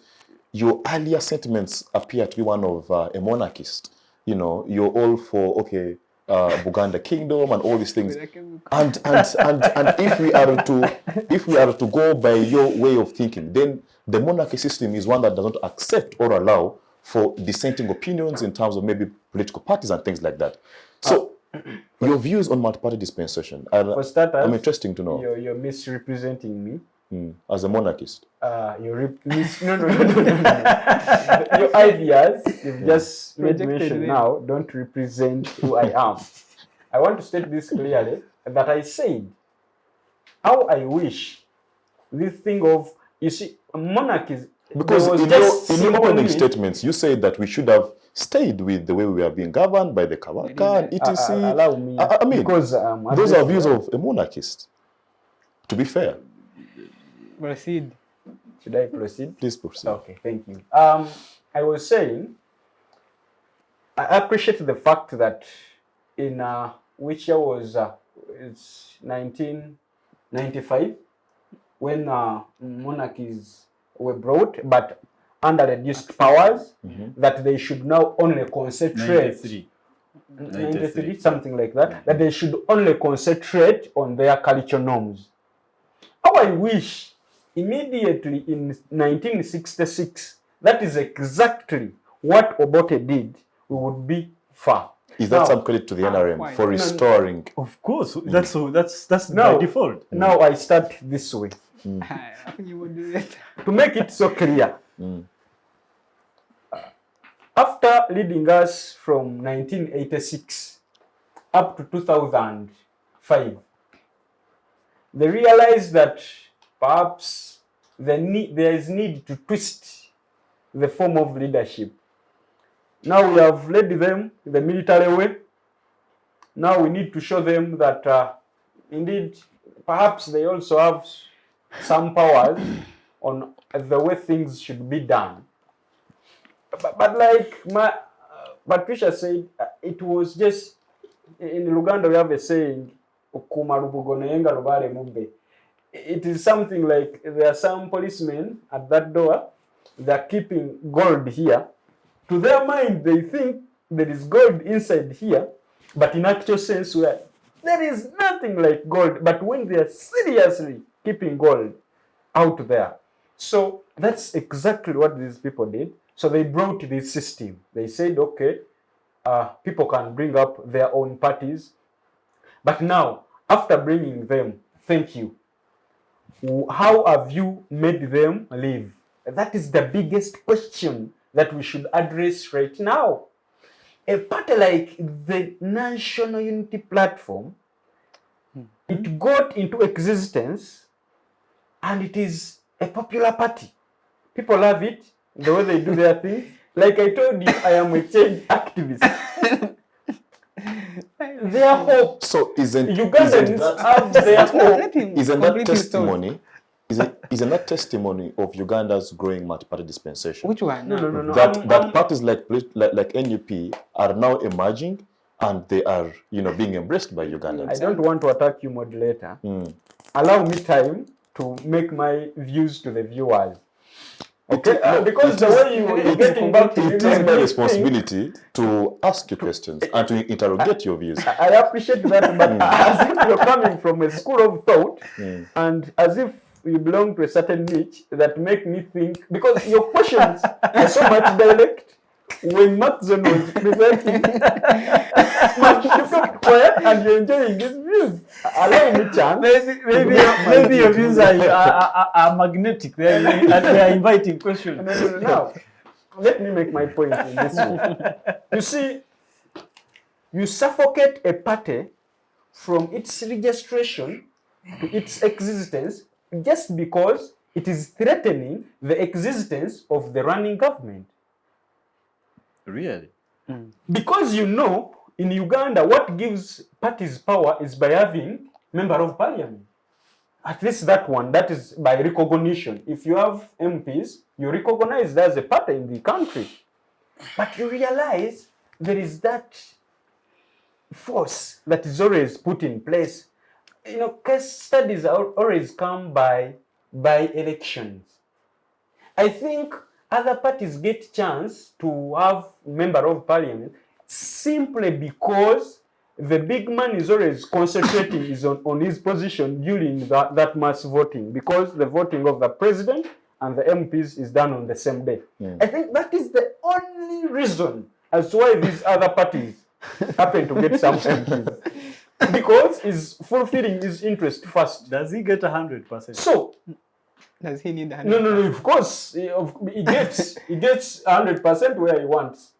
your earlier sentiments appear to be one of a monarchist. You know, you're all for, Buganda Kingdom and all these things. And if we are to go by your way of thinking, then the monarchy system is one that does not accept or allow for dissenting opinions in terms of maybe political parties and things like that. So, your views on multi-party dispensation for starters, I'm interesting to know. You're misrepresenting me. As a monarchist. No. Your ideas you've just made Projected mention there. now don't represent who I am. I want to state this clearly that I said how I wish this thing of, you see, monarchies. Because there was in just your simple opening need- statements, you said that we should have stayed with the way we are being governed by the Kawaka and etc. allow me, I mean, because those are views of a monarchist. To be fair, Proceed. Should I proceed? please proceed. Okay, thank you. I was saying, I appreciate the fact that in which year was it's 1995 when monarchies were brought, but under reduced powers, that they should now only concentrate. 93, something like that. That they should only concentrate on their cultural norms. How I wish immediately in 1966, that is exactly what Obote did, we would be far. Is that Now- some credit to the NRM why? for restoring? Of course, that's No. by default. Now I start this way. I think you would do that. To make it so clear, after leading us from 1986 up to 2005, they realized that perhaps there is need to twist the form of leadership. Now we have led them the military way. Now we need to show them that indeed, perhaps they also have some powers on the way things should be done. But like Patricia said, it was just, in Uganda we have a saying, okuuma lubugo naye nga lubaale mubbe. It is something like there are some policemen at that door, they are keeping gold here. To their mind, they think there is gold inside here, but in actual sense, where there is nothing like gold. But when they are seriously keeping gold out there, so that's exactly what these people did. So they brought this system. They said, okay, people can bring up their own parties. But now, after bringing them, thank you. How have you made them live? That is the biggest question that we should address right now. A party like the National Unity Platform, it got into existence and it is a popular party. People love it, the way they do their things. Like I told you, I am a change activist. Their hope. So Ugandans have their hope. Isn't that testimony? Isn't that testimony of Uganda's growing multi-party dispensation? Which one? No. That parties like NUP are now emerging and they are, being embraced by Ugandans. I don't want to attack you, moderator. Allow me time to make my views to the viewers. Okay, because the way you're getting back to it is my responsibility to ask you questions and to interrogate your views. I appreciate that, but as if you're coming from a school of thought and as if you belong to a certain niche that make me think, because your questions are so much direct. When Macxzzon was presenting, you kept quiet and you're enjoying his views. Allow me chance. Maybe your views are magnetic. They are inviting questions. No. Let me make my point in this way. You see, you suffocate a party from its registration to its existence just because it is threatening the existence of the running government. Really? Because in Uganda, what gives parties power is by having member of parliament. At least that one, that is by recognition. If you have MPs, you're recognized as a party in the country. But you realize there is that force that is always put in place. Case studies always come by elections. I think other parties get chance to have member of parliament simply because the big man is always concentrating on his position during that mass voting, because the voting of the president and the MPs is done on the same day. I think that is the only reason as to why these other parties happen to get some MPs. Because he's fulfilling his interest first. Does he get 100%? So, does he need 100%? No, of course. He gets 100% where he wants.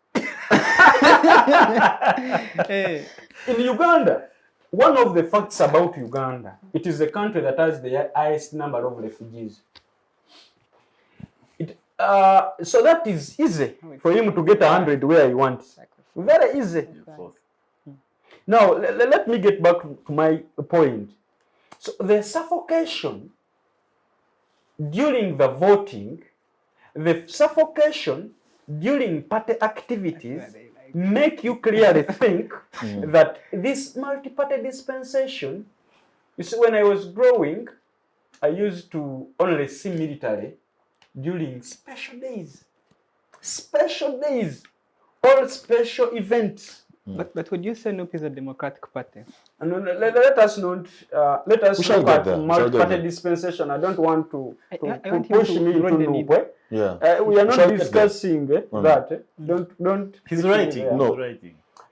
In Uganda, one of the facts about Uganda, it is a country that has the highest number of refugees. So that is easy for him to get 100 where he wants. Very easy. Now, let me get back to my point. So the suffocation during the voting, the suffocation during party activities make you clearly think that this multi-party dispensation, you see, when I was growing, I used to only see military during special days, all special events. But would you say NUP is a democratic party? Let us not look at multi-party dispensation. I don't want to push me into NUP. We are not discussing that. Don't. He's writing. No.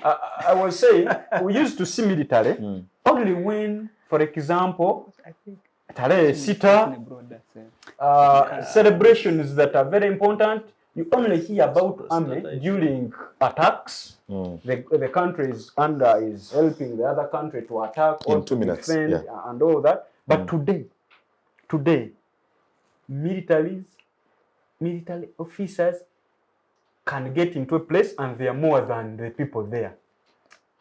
I was saying we used to see military only when, for example, Tarehe Sita, celebrations that are very important. You only hear about army during attacks. The country is helping the other country to attack or to defend and all that. But today, military officers can get into a place and they are more than the people there.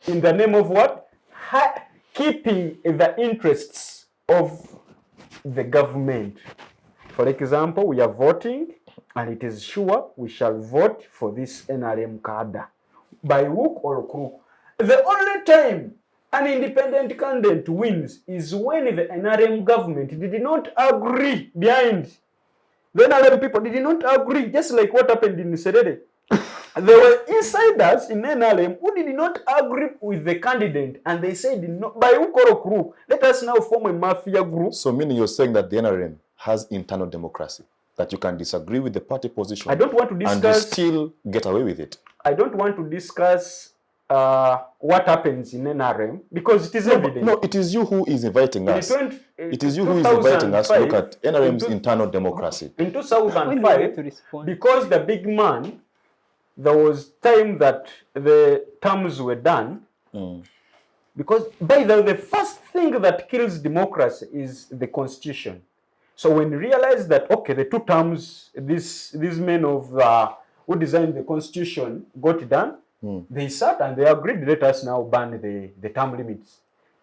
In the name of what? Keeping the interests of the government. For example, we are voting, and it is sure we shall vote for this NRM cadre by hook or crook. The only time an independent candidate wins is when the NRM government did not agree behind. The NRM people did not agree, just like what happened in Serere. There were insiders in NRM who did not agree with the candidate, and they said, no, by Ukoro group, let us now form a mafia group. So meaning you're saying that the NRM has internal democracy, that you can disagree with the party position I don't want to discuss, and you still get away with it. I don't want to discuss what happens in NRM because it is evident. No, it is you who is inviting us. It is you who is 2005, inviting us to look at NRM's internal democracy. In 2005, because the big man, there was time that the terms were done. Because by the first thing that kills democracy is the constitution. So when you realize that, okay, the 2 terms, these men of who designed the constitution got done, they sat and they agreed, let us now ban the term limits.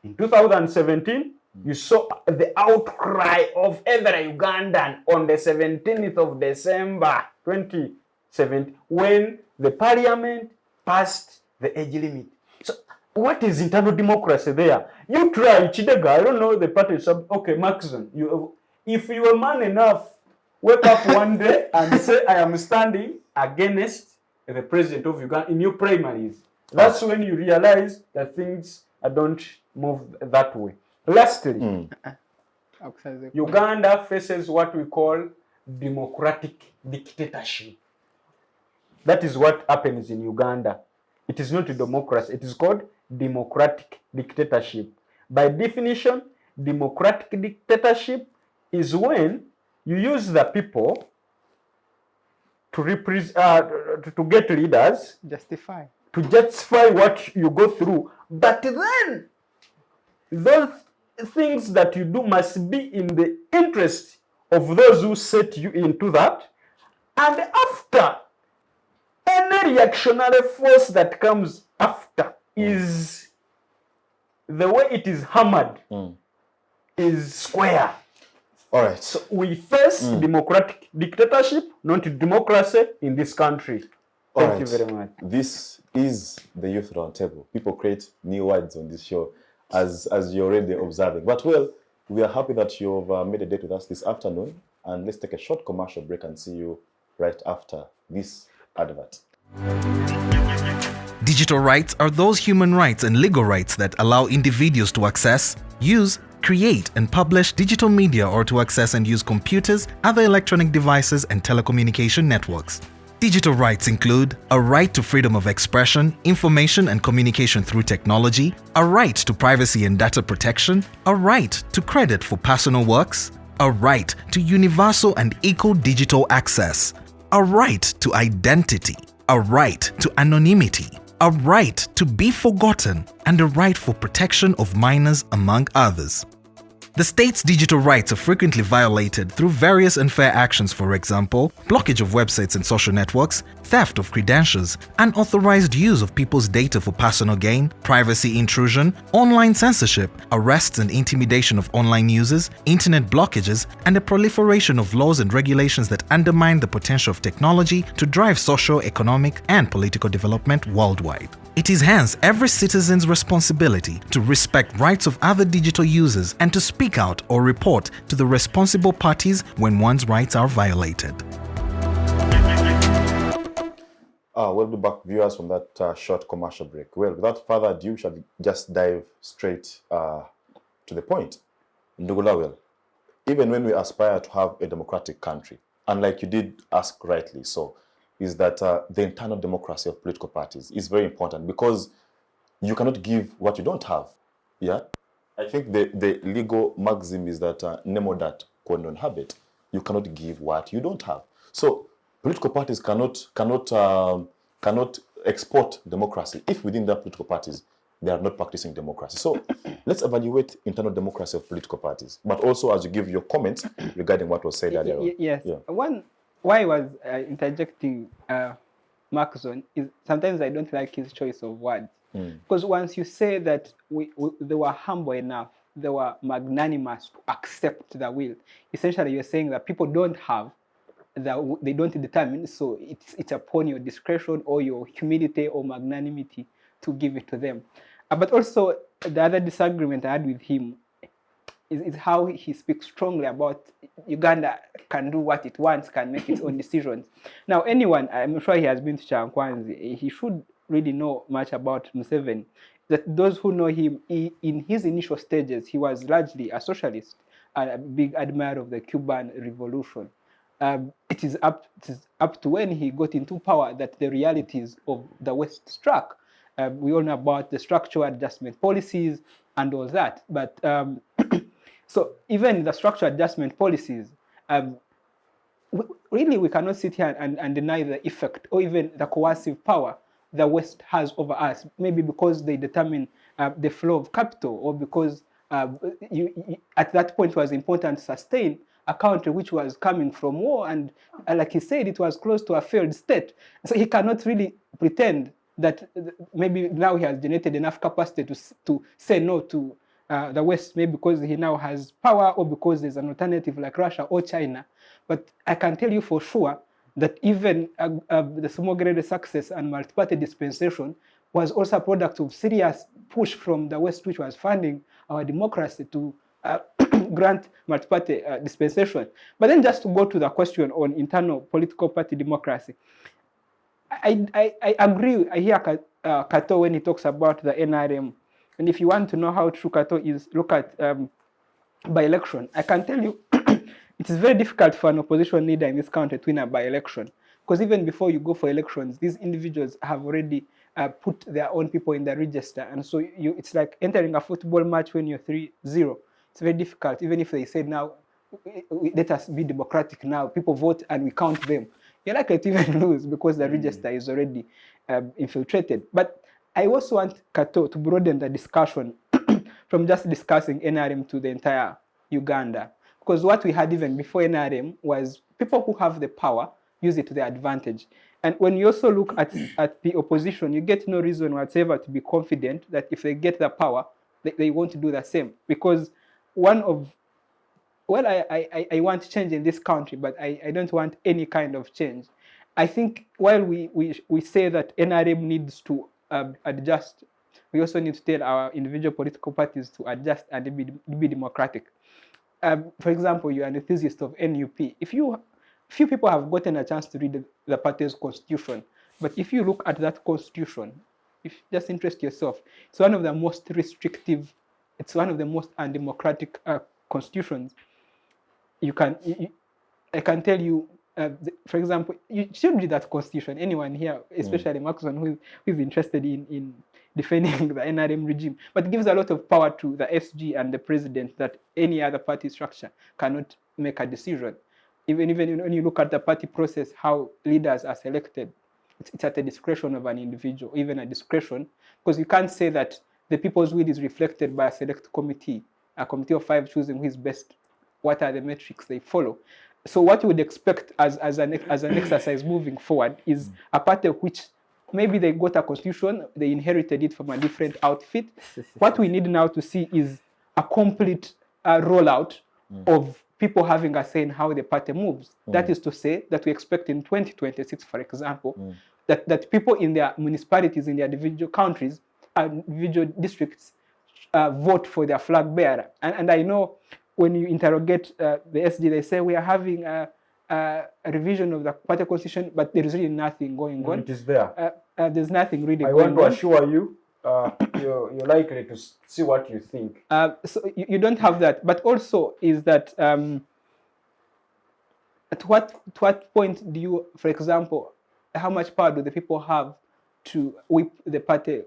In 2017, you saw the outcry of every Ugandan on the 17th of December 2017 when the parliament passed the age limit. So what is internal democracy there? You try, Kidega, I don't know the party, okay, Macxzzon, if you are man enough, wake up one day and say, I am standing against the president of Uganda in your primaries. That's when you realize that things don't move that way. Lastly, Uganda faces what we call democratic dictatorship. That is what happens in Uganda. It is not a democracy. It is called democratic dictatorship. By definition, democratic dictatorship is when you use the people to to get leaders, to justify what you go through, but then those things that you do must be in the interest of those who set you into that, and after any reactionary force that comes after is the way it is hammered is square. All right. So we face democratic dictatorship, not democracy in this country. Thank you very much. This is the Youth Roundtable. People create new words on this show, as you're already observing. But well, we are happy that you've made a date with us this afternoon. And let's take a short commercial break and see you right after this advert. Digital rights are those human rights and legal rights that allow individuals to access, use, create and publish digital media or to access and use computers, other electronic devices and telecommunication networks. Digital rights include a right to freedom of expression, information and communication through technology, a right to privacy and data protection, a right to credit for personal works, a right to universal and equal digital access, a right to identity, a right to anonymity, a right to be forgotten, and a right for protection of minors, among others. The state's digital rights are frequently violated through various unfair actions, for example, blockage of websites and social networks, theft of credentials, unauthorized use of people's data for personal gain, privacy intrusion, online censorship, arrests and intimidation of online users, internet blockages, and the proliferation of laws and regulations that undermine the potential of technology to drive social, economic, and political development worldwide. It is hence every citizen's responsibility to respect rights of other digital users and to speak out or report to the responsible parties when one's rights are violated. We'll be back, viewers, from that short commercial break. Well, without further ado, we shall just dive straight to the point. Ndugu Lawel, even when we aspire to have a democratic country, and like you did ask rightly so, is that the internal democracy of political parties is very important because you cannot give what you don't have. Yeah, I think the legal maxim is that nemo dat quod habet. You cannot give what you don't have. So political parties cannot export democracy if within their political parties they are not practicing democracy. So let's evaluate internal democracy of political parties, but also as you give your comments regarding what was said earlier. Yes. Yeah. Why I was interjecting Macxzzon is sometimes I don't like his choice of words. Because once you say that they were humble enough, they were magnanimous to accept the will, essentially you're saying that people don't have, they don't determine, so it's upon your discretion or your humility or magnanimity to give it to them. But also, the other disagreement I had with him is how he speaks strongly about Uganda can do what it wants, can make its own decisions. Now, anyone, I'm sure he has been to Chankwanzi, he should really know much about Museveni. That those who know him, in his initial stages, he was largely a socialist and a big admirer of the Cuban Revolution. It is up to when he got into power that the realities of the West struck. We all know about the structural adjustment policies and all that, but so even the structural adjustment policies, really we cannot sit here and deny the effect or even the coercive power the West has over us, maybe because they determine the flow of capital, or because at that point it was important to sustain a country which was coming from war, and like he said, it was close to a failed state. So he cannot really pretend that maybe now he has generated enough capacity to say no to the West, maybe because he now has power or because there's an alternative like Russia or China. But I can tell you for sure that even the Makerere success and multi-party dispensation was also a product of serious push from the West, which was funding our democracy to grant multi-party dispensation. But then just to go to the question on internal political party democracy, I agree. I hear Kato when he talks about the NRM. And if you want to know how true Kato is, look at by-election. I can tell you it is very difficult for an opposition leader in this country to win a by-election, because even before you go for elections, these individuals have already put their own people in the register. And so it's like entering a football match when you're 3-0. It's very difficult, even if they say now, let us be democratic now, people vote and we count them. You're likely to even lose because the register is already infiltrated. But I also want Kato to broaden the discussion from just discussing NRM to the entire Uganda. Because what we had even before NRM was people who have the power use it to their advantage. And when you also look at the opposition, you get no reason whatsoever to be confident that if they get the power, they want to do the same. Because one of, well, I want change in this country, but I don't want any kind of change. I think while we say that NRM needs to adjust, we also need to tell our individual political parties to adjust and be democratic. For example, you're an enthusiast of NUP. Few people have gotten a chance to read the party's constitution, but if you look at that constitution, if you just interest yourself, it's one of the most restrictive, it's one of the most undemocratic constitutions. I can tell you, for example, you should read that constitution. Anyone here, especially Macxzzon, who is interested in defending the NRM regime, but it gives a lot of power to the SG and the president that any other party structure cannot make a decision. Even when you look at the party process, how leaders are selected, it's at the discretion of an individual, even a discretion, because you can't say that the people's will is reflected by a select committee, a committee of 5 choosing who is best, what are the metrics they follow. So what you would expect as an exercise moving forward is a party which maybe they got a constitution, they inherited it from a different outfit. What we need now to see is a complete rollout of people having a say in how the party moves. That is to say that we expect in 2026, for example, that people in their municipalities, in their individual countries, individual districts, vote for their flag bearer. And I know when you interrogate the SD, they say we are having a revision of the party constitution, but there is really nothing going on. It is there. There's nothing really I going on. want to assure you, you're likely to see what you think. So you don't have that. But also is that at what point do you, for example, how much power do the people have to whip the party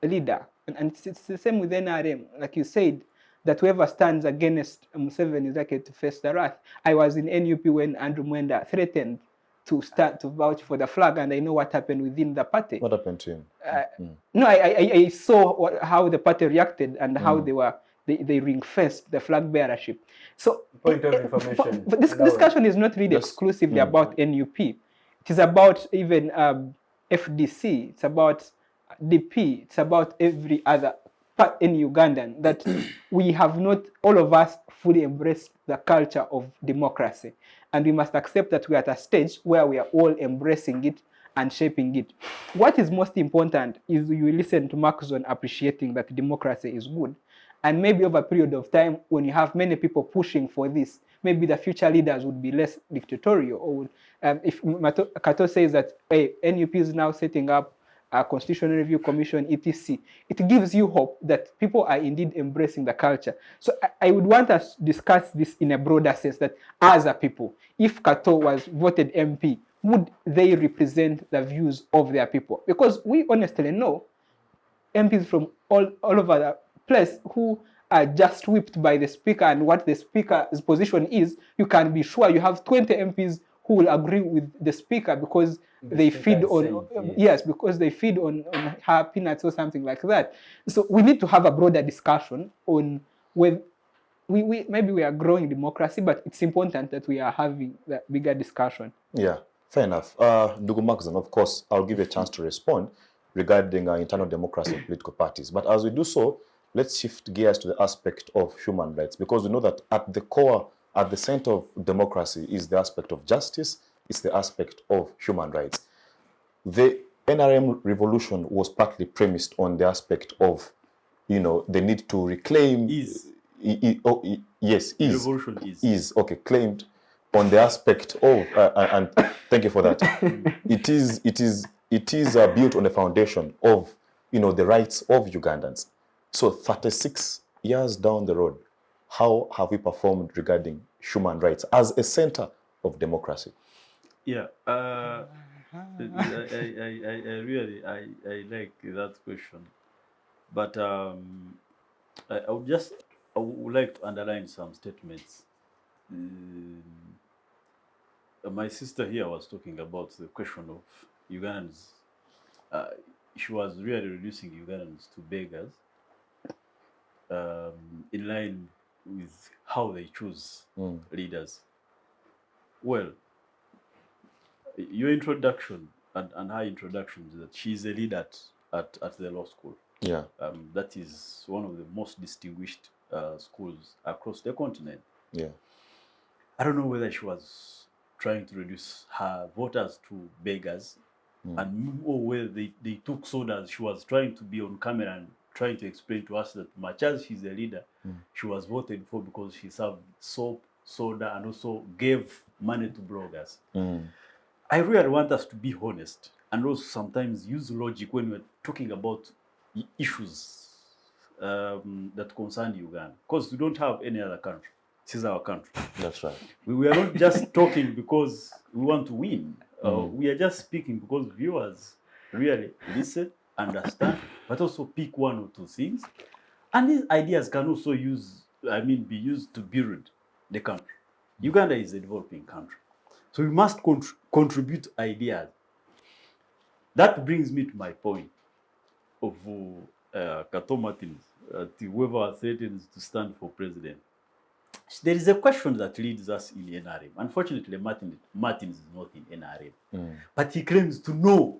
leader? And it's the same with NRM. Like you said, that whoever stands against Museveni is likely to face the wrath. I was in NUP when Andrew Mwenda threatened to start to vouch for the flag, and I know what happened within the party. What happened to him? No, I saw how the party reacted and how they ring-fenced the flag bearership. So Point of information. But this discussion is not really exclusively about NUP. It is about even FDC. It's about DP. It's about every other part in Ugandan, that we have not, all of us, fully embraced the culture of democracy. And we must accept that we are at a stage where we are all embracing it and shaping it. What is most important is you listen to Macxzzon appreciating that democracy is good. And maybe over a period of time, when you have many people pushing for this, maybe the future leaders would be less dictatorial. Or would, if Kato says that, hey, NUP is now setting up a Constitutional Review Commission, etc., it gives you hope that people are indeed embracing the culture. So I would want us to discuss this in a broader sense, that as a people, if Kato was voted MP, would they represent the views of their people? Because we honestly know MPs from all over the place who are just whipped by the speaker and what the speaker's position is. You can be sure you have 20 MPs who will agree with the speaker because they feed on, yes, because they feed on her peanuts or something like that. So we need to have a broader discussion on whether maybe we are growing democracy, but it's important that we are having that bigger discussion. Yeah, fair enough. Ndugu Macxzzon, of course, I'll give you a chance to respond regarding internal democracy of political parties. But as we do so, let's shift gears to the aspect of human rights, because we know that at the core, at the center of democracy is the aspect of justice, it's the aspect of human rights. The NRM revolution was partly premised on the aspect of, the need to reclaim... Yes, is. Revolution is. Okay, claimed on the aspect of, and thank you for that. It is built on the foundation of, the rights of Ugandans. So 36 years down the road, how have we performed regarding human rights as a center of democracy? Yeah, I really like that question, but I would like to underline some statements. My sister here was talking about the question of Ugandans. She was really reducing Ugandans to beggars, in line with how they choose leaders. Well, your introduction and her introduction is that she's a leader at the law school. Yeah. That is one of the most distinguished schools across the continent. Yeah. I don't know whether she was trying to reduce her voters to beggars, or whether they took sodas. She was trying to be on camera and trying to explain to us that much as she's a leader, she was voted for because she served soap, soda, and also gave money to bloggers. I really want us to be honest and also sometimes use logic when we're talking about issues that concern Uganda, because we don't have any other country. This is our country. That's right. We are not just talking because we want to win. We are just speaking because viewers really listen, understand, but also pick one or two things. And these ideas can also be used to build the country. Uganda is a developing country. So we must contribute ideas. That brings me to my point of Kato Martins, whoever threatens to stand for president. There is a question that leads us in NRM. Unfortunately, Martins is not in NRM, but he claims to know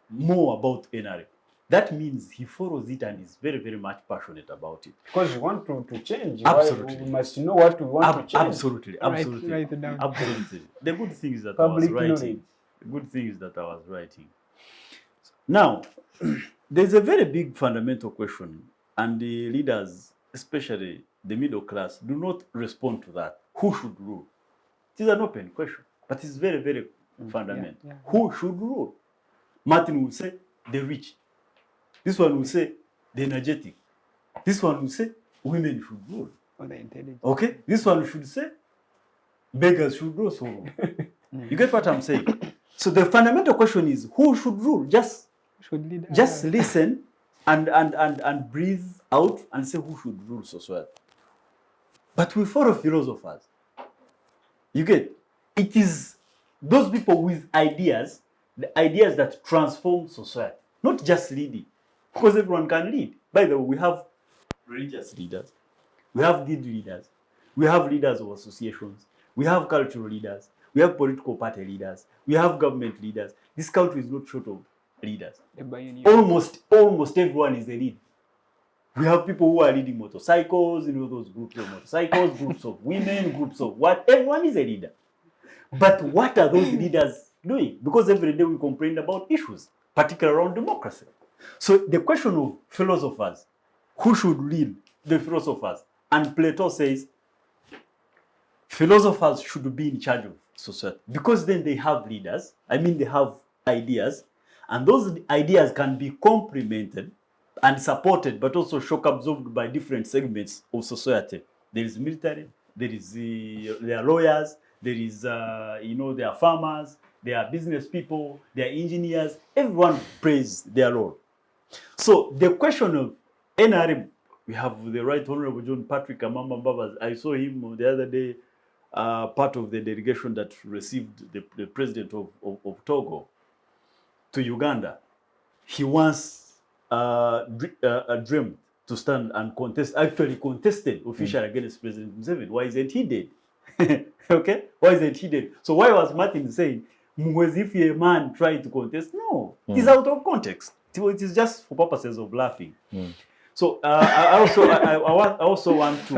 more about NRM. That means he follows it and is very, very much passionate about it. Because we want to change. Absolutely. We must know what we want to change. Absolutely. Write it down. Absolutely. The good thing is that Public I was writing. knowledge. The good thing is that I was writing. Now, there's a very big fundamental question, and the leaders, especially the middle class, do not respond to that. Who should rule? It is an open question, but it's very, very fundamental. Yeah. Who should rule? Martin will say the rich. This one will say the energetic. This one will say women should rule. Or the intelligence. Okay? This one should say beggars should also rule. You get what I'm saying? So the fundamental question is who should rule? Just listen and breathe out and say who should rule society. But we follow philosophers. You get? It is those people with ideas, the ideas that transform society, not just leading. Because everyone can lead. By the way, we have religious leaders, we have good leaders, we have leaders of associations, we have cultural leaders, we have political party leaders, we have government leaders. This country is not short of leaders. Almost everyone is a leader. We have people who are leading motorcycles, those groups of motorcycles, groups of women, groups of what? Everyone is a leader. But what are those leaders doing, because every day we complain about issues, particularly around democracy. So the question of philosophers, who should lead the philosophers? And Plato says philosophers should be in charge of society, because then they have leaders, they have ideas, and those ideas can be complemented and supported, but also shock absorbed by different segments of society. There is military, there are lawyers, there is, there are farmers, there are business people, there are engineers. Everyone plays their role. So the question of NRM, we have the Right Honorable John Patrick Amama Mbaba. I saw him the other day, part of the delegation that received the president of Togo to Uganda. He once dreamed to stand and contest, actually contested officially against President Museveni. Why isn't he dead? Okay? Why isn't he dead? So why was Martin saying, Muhwezi, if a man tried to contest? No, it's out of context. It is just for purposes of laughing. So I also want to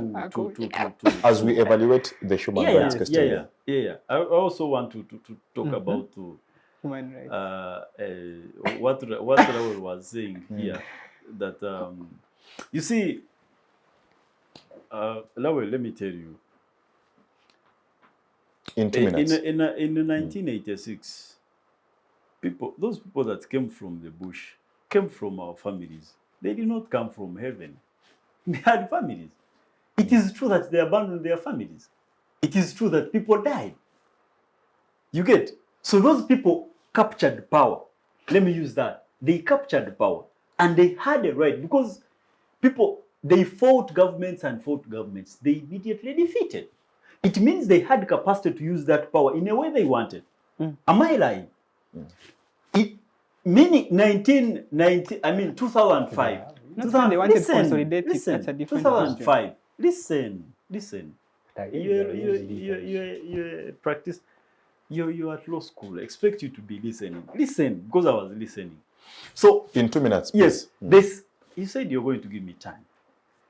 as we evaluate the human rights question. I also want to talk about Human rights. what Lawel was saying here, that you see, Lawel, let me tell you, in 2 minutes. In 1986, those people that came from the bush came from our families. They did not come from heaven. They had families. It is true that they abandoned their families. It is true that people died. You get? So those people captured power. Let me use that. They captured power. And they had a right, because people, they fought governments and fought governments. They immediately defeated. It means they had capacity to use that power in a way they wanted. Am I lying? Meaning 2005. They wanted to consolidate it. That's a different 2005. Listen. You practice. You're at law school. I expect you to be listening. Listen, because I was listening. So in 2 minutes, please. Yes, you said you're going to give me time.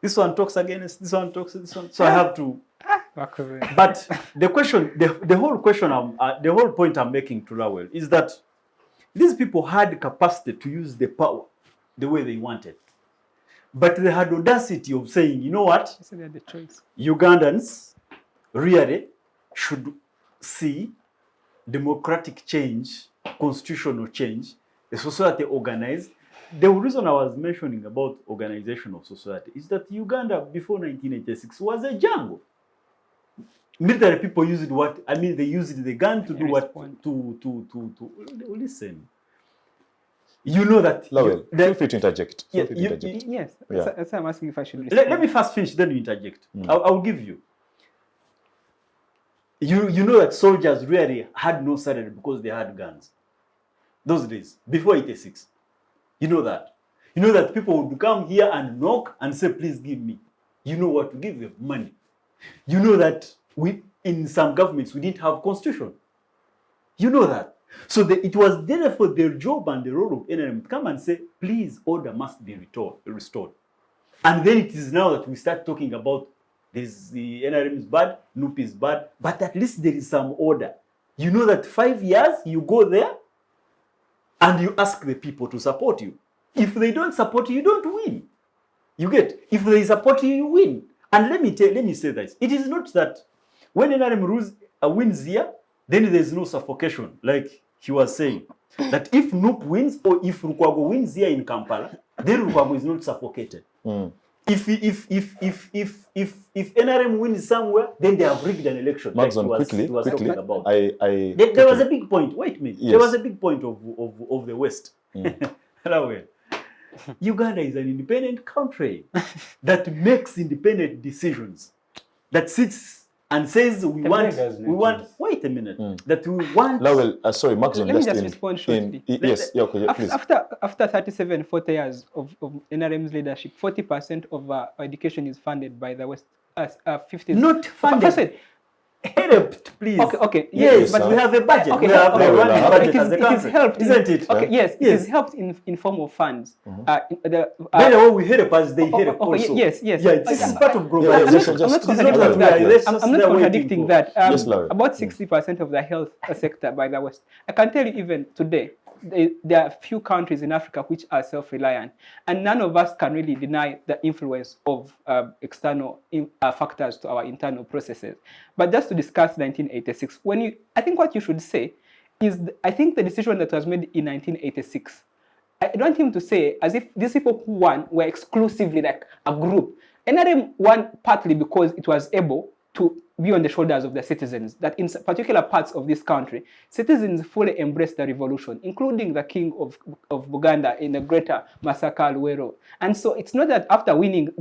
This one talks against this one talks this one. So I have to. But the question, the whole question, the whole point I'm making to Lawel is that these people had capacity to use the power the way they wanted, but they had audacity of saying, you know what? So they had the choice. Ugandans really should see democratic change, constitutional change, a society organized. The reason I was mentioning about organization of society is that Uganda before 1986 was a jungle. Military people used they used the gun to do what? To listen. You know that. Lawel, feel free to interject. Yes, that's why I'm asking if I should respond. Let me first finish, then you interject. I'll give you. You know that soldiers really had no salary because they had guns. Those days, before 86. You know that. You know that people would come here and knock and say, please give me. You know what to give them? Money. You know that in some governments, we didn't have constitution. You know that. So it was therefore their job and the role of NRM to come and say, please, order must be restored. And then it is now that we start talking about the NRM is bad, NUP is bad, but at least there is some order. You know that 5 years, you go there and you ask the people to support you. If they don't support you, you don't win. You get? If they support you, you win. And let me say this. It is not that when NRM wins here, then there is no suffocation, like he was saying. That if NUP wins or if Lukwago wins here in Kampala, then Lukwago is not suffocated. If NRM wins somewhere, then they have rigged an election. Macxzzon, like quickly. About. There was a big point. Wait a minute. Yes. There was a big point of the West. Uganda is an independent country that makes independent decisions, that sits and says we want. Wait a minute. That we want. Lawel, sorry, Macxzzon. Let me just respond shortly. Yes, please. After 37, 40 years of NRM's leadership, 40% of our education is funded by the West. 50. Not funded. helped, please. Okay. Yes, but we have a budget. Okay, We have a Lawel, running budget it as a is council, helped, isn't it? Okay, yes, it Yes. is helped in form of funds. By the way, we help us, they help also. Yes. Yeah, this is part of I'm globalization. not Just- contradicting just- that. just- I'm not contradicting that. Yes, Lawel. About 60% of the health sector by the West. I can tell you even today, there are few countries in Africa which are self-reliant, and none of us can really deny the influence of external factors to our internal processes. But just to discuss 1986, I think what you should say is, I think the decision that was made in 1986, I don't want him to say as if these people who won were exclusively like a group. NRM won partly because it was able to be on the shoulders of the citizens, that in particular parts of this country, citizens fully embraced the revolution, including the king of Uganda in the greater massacre Lawel. And so it's not that after winning,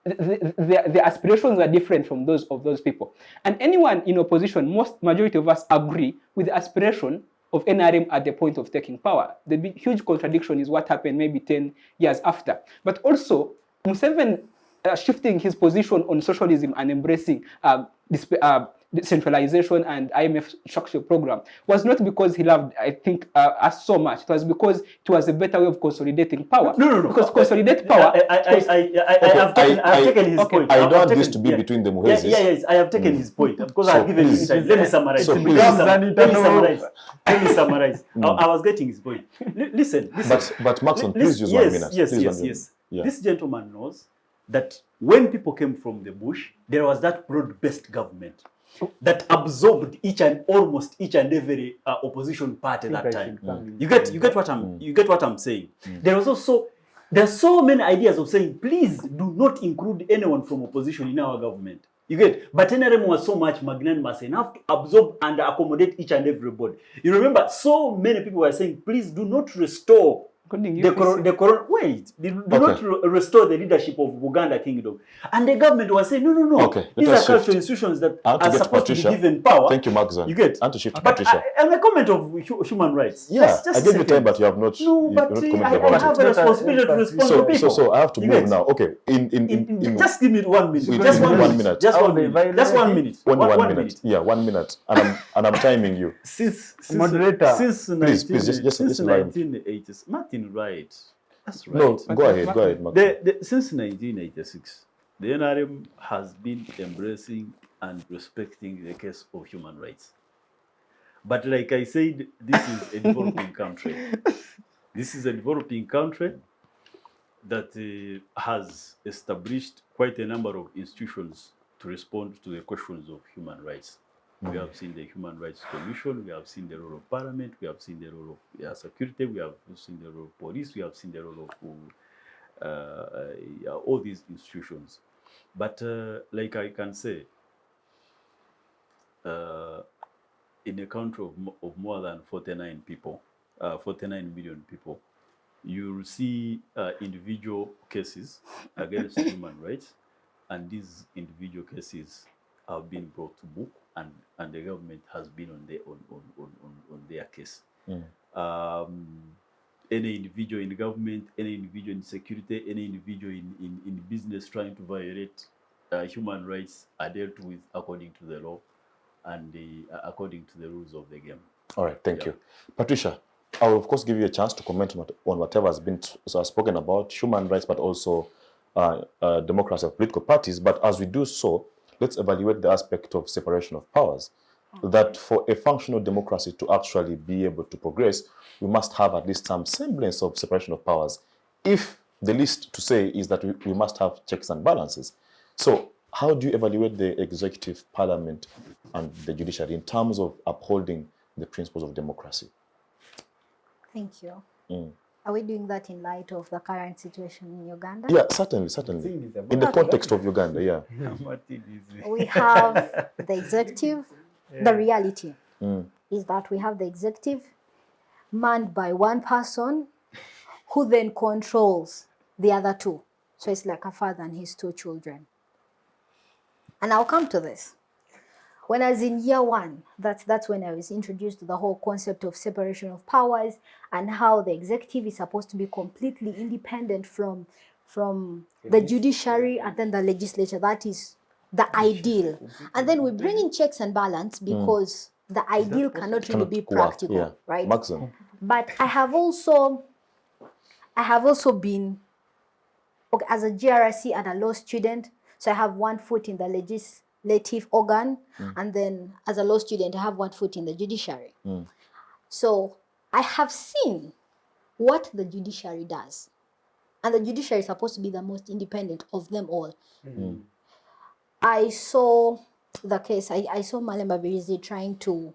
the aspirations are different from those of those people. And anyone in opposition, majority of us agree with the aspiration of NRM at the point of taking power. The big, huge contradiction is what happened maybe 10 years after. But also, Museveni shifting his position on socialism and embracing decentralization and IMF structure program was not because he loved, I think, us so much. It was because it was a better way of consolidating power. No. Because consolidate power. I have taken his point. I don't want this to be between the Muhwezis. Yes, I have taken his point because I have given him time. Let me summarize. So please. Let me summarize. I was getting his point. Listen. But Macxzzon, please use 1 minute. Yes. Yeah. This gentleman knows that when people came from the bush, there was that broad-based government that absorbed almost each and every opposition party at that time. You get what I'm saying. There's so many ideas of saying, please do not include anyone from opposition in our government. You get, but NRM was so much magnanimous enough to absorb and accommodate each and everybody. You remember, so many people were saying, please do not restore restore the leadership of Uganda Kingdom. And the government was saying, no. Okay, these are cultural institutions that are supposed to be given power. Thank you, Macxzzon. You get? And to shift to But Patricia. I'm a comment of human rights. Yeah, Just I gave you time, but you have not. No, but I have a responsibility to respond to people. So I have to move now. Okay. Just give me 1 minute. Wait, Just 1 1 minute. minute. Just 1 minute. Just 1 minute. One minute. Yeah, 1 minute. And I'm timing you. Since Moderator. Since Please, just 1980s. Martin, right? That's right. No, go ahead, Macxzzon. Since 1986, the NRM has been embracing and respecting the case of human rights. But like I said, this is a developing country. This is a developing country that has established quite a number of institutions to respond to the questions of human rights. We have seen the Human Rights Commission, we have seen the role of Parliament, we have seen the role of security, we have seen the role of police, we have seen the role of all these institutions. But like I can say, in a country of more than 49 million people, you see individual cases against human rights, and these individual cases have been brought to book, and the government has been on their case. Any individual in the government, any individual in security, any individual in business trying to violate human rights are dealt with according to the law and according to the rules of the game. All right, thank you. Patricia, I will of course give you a chance to comment on whatever has been spoken about human rights, but also democracy of political parties. But as we do so, let's evaluate the aspect of separation of powers. That for a functional democracy to actually be able to progress, we must have at least some semblance of separation of powers. If the least to say is that we must have checks and balances. So how do you evaluate the executive, parliament, and the judiciary in terms of upholding the principles of democracy? Thank you. Are we doing that in light of the current situation in Uganda? Yeah, certainly. In the context of Uganda, yeah. We have the executive. The reality is that we have the executive manned by one person who then controls the other two. So it's like a father and his two children. And I'll come to this. When I was in year one, that's when I was introduced to the whole concept of separation of powers and how the executive is supposed to be completely independent from the judiciary and then the legislature. That is the ideal. And then we bring in checks and balance because the ideal cannot really be Cannot work, practical, yeah. right? Macxzzon. But I have also been, okay, as a GRC and a law student, so I have one foot in the legislative organ, and then as a law student, I have one foot in the judiciary. So I have seen what the judiciary does. And the judiciary is supposed to be the most independent of them all. I saw the case, I saw Malemba Birizi trying to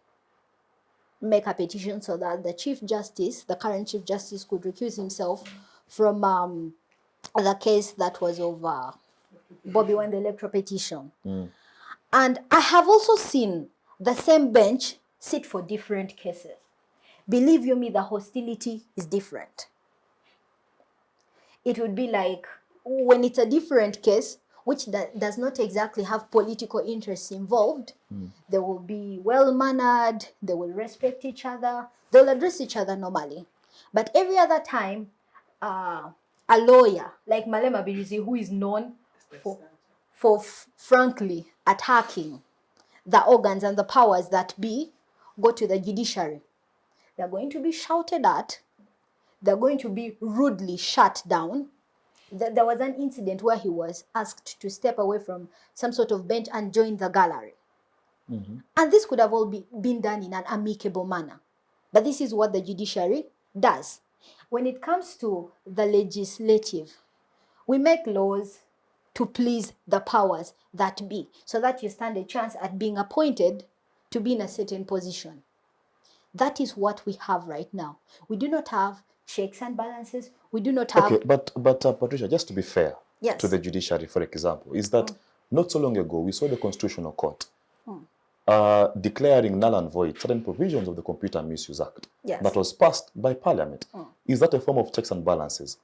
make a petition so that the Chief Justice, the current Chief Justice, could recuse himself from the case that was over Bobby Wine, the electoral petition. And I have also seen the same bench sit for different cases. Believe you me, the hostility is different. It would be like when it's a different case, which does not exactly have political interests involved, they will be well-mannered, they will respect each other, they'll address each other normally. But every other time, a lawyer like Malema Birizi, who is known for frankly attacking the organs and the powers that be, go to the judiciary. They're going to be shouted at. They're going to be rudely shut down. There was an incident where he was asked to step away from some sort of bench and join the gallery. And this could have all been done in an amicable manner. But this is what the judiciary does. When it comes to the legislative, we make laws to please the powers that be, so that you stand a chance at being appointed to be in a certain position. That is what we have right now. We do not have checks and balances. We do not have... Okay, but Patricia, just to be fair to the judiciary, for example, is that not so long ago, we saw the Constitutional Court declaring null and void certain provisions of the Computer Misuse Act that was passed by Parliament. Is that a form of checks and balances?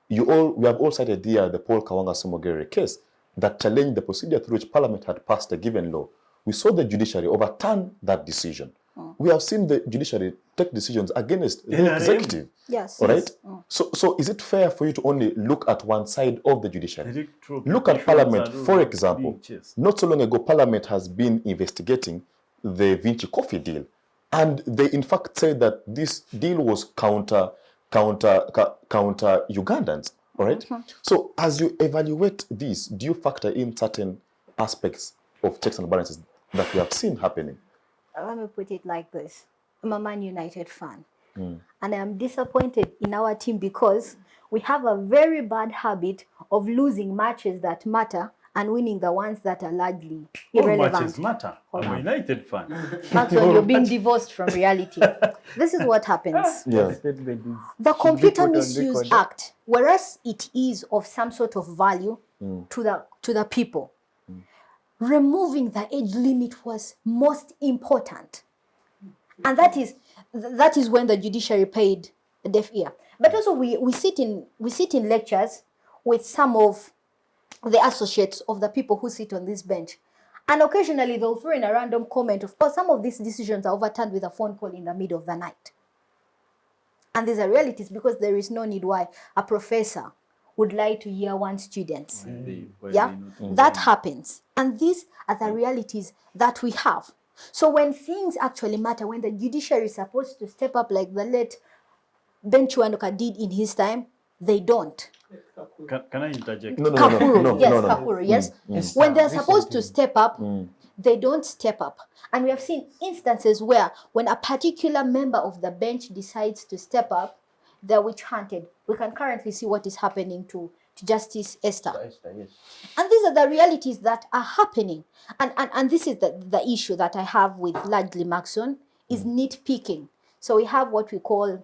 We have all cited here the Paul Kawanga Makerere case that challenged the procedure through which Parliament had passed a given law. We saw the judiciary overturn that decision. We have seen the judiciary take decisions against the executive. Yes. All right? So is it fair for you to only look at one side of the judiciary? Look at Parliament, for example. Not so long ago, Parliament has been investigating the Vinci Coffee deal. And they, in fact, said that this deal was counter Ugandans. All right? So as you evaluate this, do you factor in certain aspects of checks and balances that we have seen happening? Let me put it like this. I'm a Man United fan. And I am disappointed in our team because we have a very bad habit of losing matches that matter and winning the ones that are largely irrelevant. All matches matter. I'm a United fan. Macxzzon, you're being divorced from reality. This is what happens. The Computer Misuse Act, whereas it is of some sort of value to the people, removing the age limit was most important. And that is when the judiciary paid a deaf ear. But also we sit in lectures with some of the associates of the people who sit on this bench. And occasionally they'll throw in a random comment of, some of these decisions are overturned with a phone call in the middle of the night. And these are realities because there is no need why a professor would lie to year one students. That happens. And these are the realities that we have. So when things actually matter, when the judiciary is supposed to step up like the late Ben Chwandoka did in his time, they don't. Can I interject? Kakuru, yes. When they're supposed to step up, they don't step up. And we have seen instances where when a particular member of the bench decides to step up, they're witch hunted. We can currently see what is happening to Justice Esther. And these are the realities that are happening. And this is the issue that I have with largely Macxzzon, is nitpicking. So we have what we call,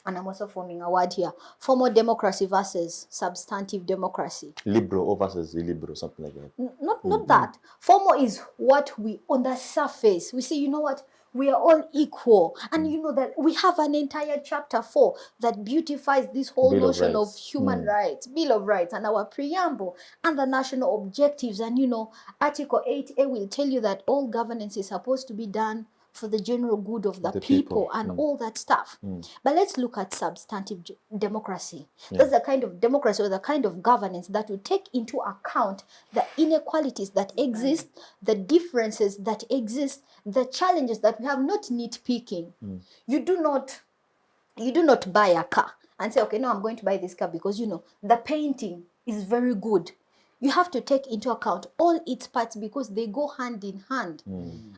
and I'm also forming a word here, formal democracy versus substantive democracy. Liberal versus illiberal, something like that. Not that. Formal is what we, on the surface, we say, you know what, we are all equal. And you know that we have an entire chapter 4 that beautifies this whole notion of human rights, Bill of Rights, and our preamble, and the national objectives. And you know, Article 8A will tell you that all governance is supposed to be done for the general good of the, The people, people. and all that stuff. But let's look at substantive democracy. Yeah. That's the kind of democracy or the kind of governance that will take into account the inequalities that exist, the differences that exist, the challenges that we have, not nitpicking. You do not buy a car and say, okay, no, I'm going to buy this car because, you know, the painting is very good. You have to take into account all its parts because they go hand in hand.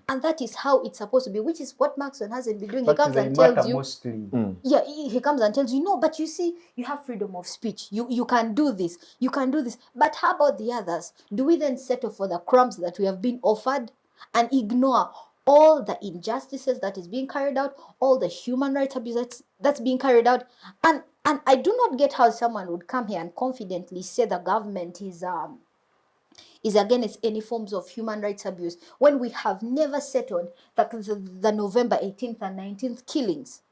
And that is how it's supposed to be, which is what Macxzzon hasn't been doing. But he comes they and tells matter you, mostly. yeah, he comes and tells you, no, but you see, you have freedom of speech. You can do this. You can do this. But how about the others? Do we then settle for the crumbs that we have been offered and ignore all the injustices that is being carried out, all the human rights abuse that's being carried out? And I do not get how someone would come here and confidently say the government is against any forms of human rights abuse when we have never settled the November 18th and 19th killings.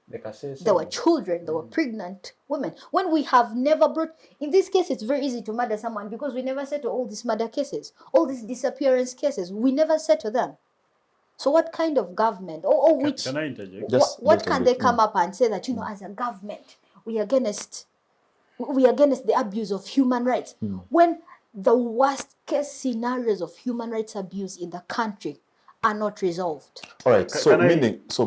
There were children, there were pregnant women. When we have never brought, in this case, it's very easy to murder someone because we never settle all these murder cases, all these disappearance cases. We never settle them. So what kind of government, or which, Can I interject? what can they come up and say that, you know, as a government, we are against the abuse of human rights, when the worst case scenarios of human rights abuse in the country are not resolved? All right. So Can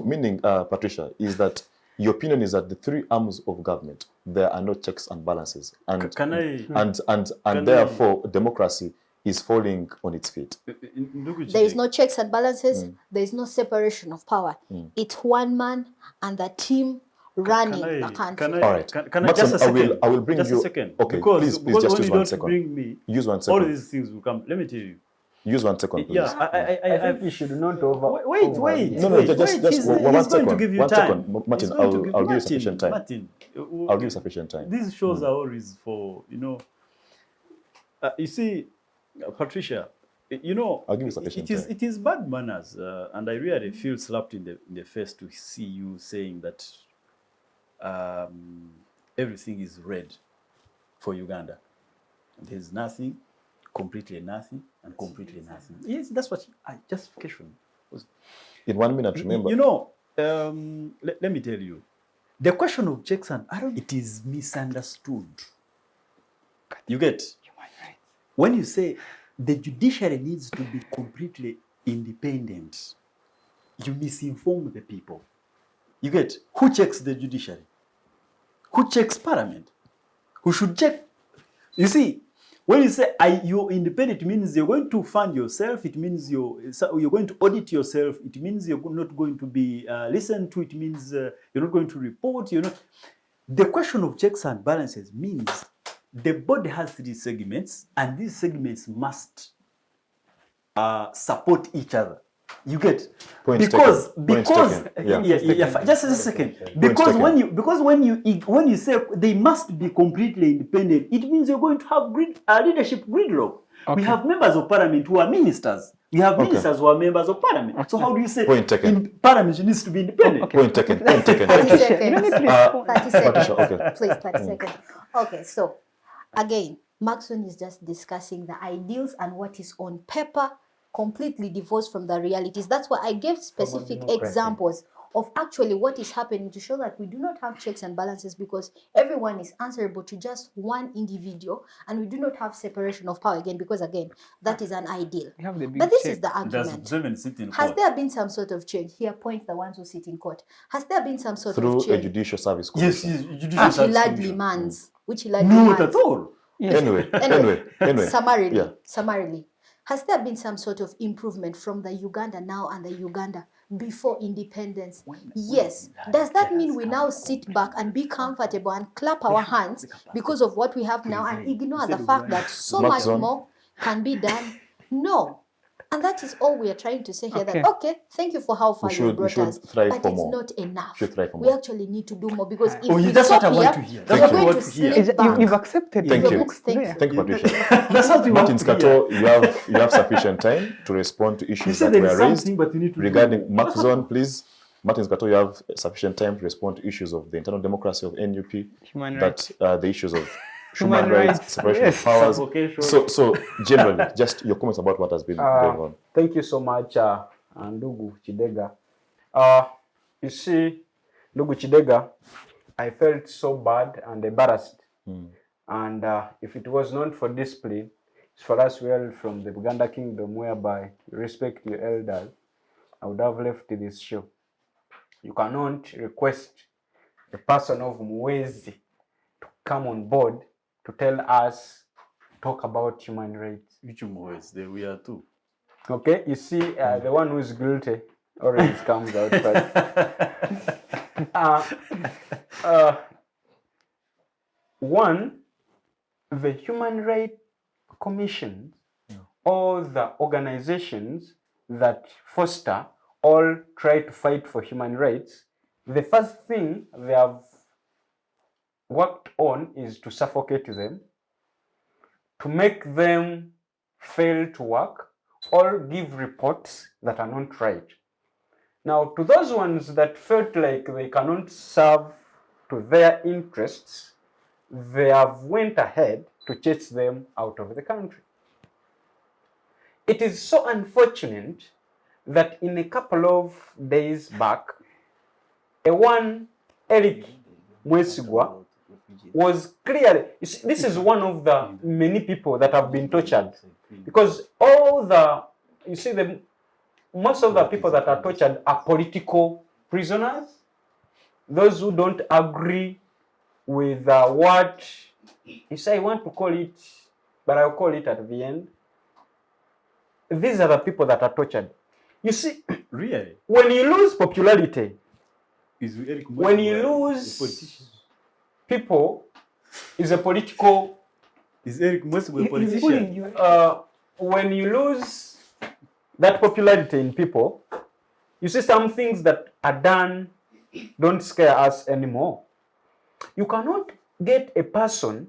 meaning, Patricia, is that your opinion is that the three arms of government, there are no checks and balances, and Can I? and therefore democracy is falling on its feet. There is no checks and balances. There is no separation of power. It's one man and the team running the country. All right. Can I just a second? I will bring just you. a second. Okay, because please just when use you 1 don't second. bring me, Use 1 all second. these things will come. Let me tell you. Use 1 second, please. Yeah, I think we should not over. Wait. No, just he's 1 going second. to give you 1 time. second. Martin, He's going to give- I'll give you sufficient time. Martin, I'll give you sufficient time. These shows are always for, you know. You see, Patricia, you know, I'll give you sufficient time. it is bad manners, and I really feel slapped in the face to see you saying that everything is red for Uganda. There's nothing, completely nothing, and completely nothing. Yes, that's what justification was. In 1 minute, remember. You know, let me tell you, the question of checks and balances, it is misunderstood. You get? When you say the judiciary needs to be completely independent, you misinform the people. You get? Who checks the judiciary? Who checks parliament? Who should check? You see, when you say you're independent, it means you're going to fund yourself. It means you're going to audit yourself. It means you're not going to be listened to. It means you're not going to report. You're not. The question of checks and balances means the body has 3 segments, and these segments must support each other. You get? Point because taken. Yeah. just a second. Because when you say they must be completely independent, it means you're going to have leadership gridlock. We have members of parliament who are ministers. We have ministers who are members of parliament. So how do you say parliament needs to be independent? Point taken. 30 seconds. 30 seconds. Patricia, Please, 30 seconds. Okay, so again, Macxzzon is just discussing the ideals and what is on paper, completely divorced from the realities. That's why I gave specific examples of actually what is happening to show that we do not have checks and balances because everyone is answerable to just one individual, and we do not have separation of power again because again that is an ideal. But this is the argument. Has there been some sort of change? Here points the ones who sit in court. Has there been some sort through of change? a judicial service Yes, commission. judicial Which he service largely commission. demands. Not at all. Anyway. Summarily, has there been some sort of improvement from the Uganda now and the Uganda before independence? Yes. Does that mean we now sit back and be comfortable and clap our hands because of what we have now and ignore the fact that so much Macxzzon. more can be done? No. And that is all we are trying to say here. Okay. That okay, thank you for how far you brought us, thrive but for it's more. not enough. Should thrive for We more. actually need to do more because if we that's what stop I want to here, hear. we're That's what I going want to to hear. slip back. You've accepted Thank it. you. It's there. Thank you, Patricia. That's what we Martin want to hear. Kato, you have sufficient time to respond to You issues said that there is were raised something, but you need to regarding do. Macxzzon, please. Martin Kato, you have sufficient time to respond to issues of the internal democracy of NUP, Human rights. the issues of Human human rights, rights, separation yes. of powers. Suffocation. So generally, just your comments about what has been going on. Thank you so much, Ndugu Kidega. You see, Ndugu Kidega, I felt so bad and embarrassed. And if it was not for discipline, as far as we are from the Uganda kingdom, whereby you respect your elders, I would have left this show. You cannot request the person of Muhwezi to come on board to tell us, talk about human rights. Which Muhwezi? There we are too. Okay, you see, the one who is guilty always comes out first. One, the Human Rights Commission, all the organizations that foster or try to fight for human rights, the first thing they have worked on is to suffocate them, to make them fail to work, or give reports that are not right. Now, to those ones that felt like they cannot serve to their interests, they have went ahead to chase them out of the country. It is so unfortunate that in a couple of days back, Eric Mwesigwa was clearly, you see, this is one of the many people that have been tortured, because all the, you see, most of the people that are tortured are political prisoners, those who don't agree with what, you say, I want to call it, but I'll call it at the end. These are the people that are tortured. You see, Really? when you lose popularity, Is Eric when you Mwesigwa a lose politician? people, is a political, Is Eric Mwesigwa a He's politician? pulling you. when you lose that popularity in people, you see some things that are done don't scare us anymore. You cannot get a person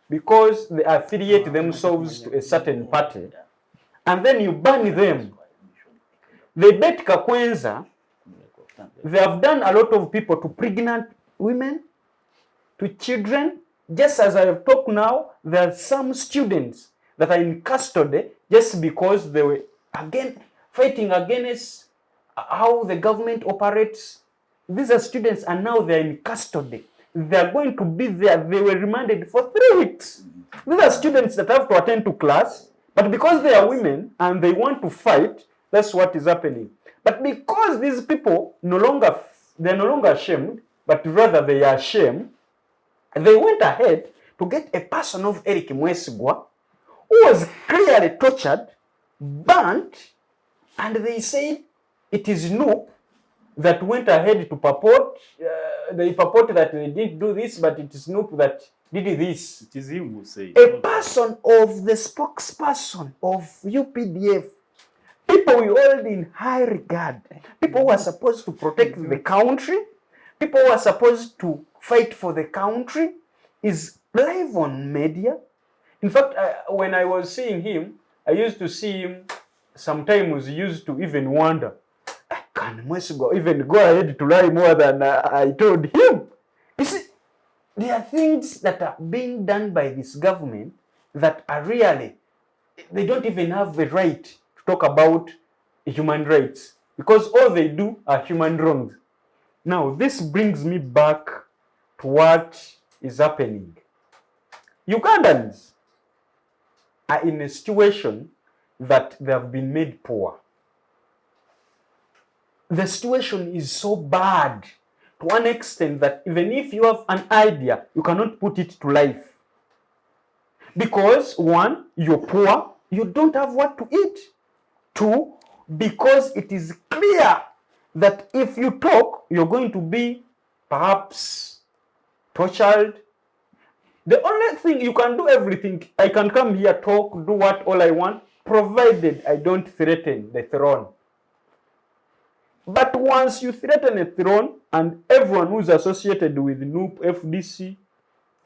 because they affiliate themselves to a certain party and then you ban them. They bet Kakwenza, they have done a lot of people to pregnant women, to children. Just as I have talked now, there are some students that are in custody just because they were fighting against how the government operates. These are students and now they are in custody. They are going to be there. They were remanded for 3 weeks. These are students that have to attend to class, but because they are women and they want to fight, that's what is happening. But because these people they're no longer ashamed, but rather they are ashamed, they went ahead to get a person of Eric Mwesigwa who was clearly tortured, burnt, and they said it is Noop that went ahead to purport. They purport that they didn't do this, but it is Noop that did this. It is him who said. A person of the spokesperson of UPDF, people we hold in high regard, people who are supposed to protect the country, people who are supposed to fight for the country, is live on media. In fact, when I was seeing him, I used to see him sometimes used to even wonder, can Mwesigwa even go ahead to lie more than I told him? You see, there are things that are being done by this government that are really, they don't even have the right to talk about human rights because all they do are human wrongs. Now, this brings me back to what is happening. Ugandans are in a situation that they have been made poor. The situation is so bad to an extent that even if you have an idea, you cannot put it to life. Because one, you're poor, you don't have what to eat. Two, because it is clear that if you talk, you're going to be perhaps tortured. The only thing, you can do everything. I can come here, talk, do what all I want, provided I don't threaten the throne. But once you threaten a throne, and everyone who's associated with NUP, FDC, I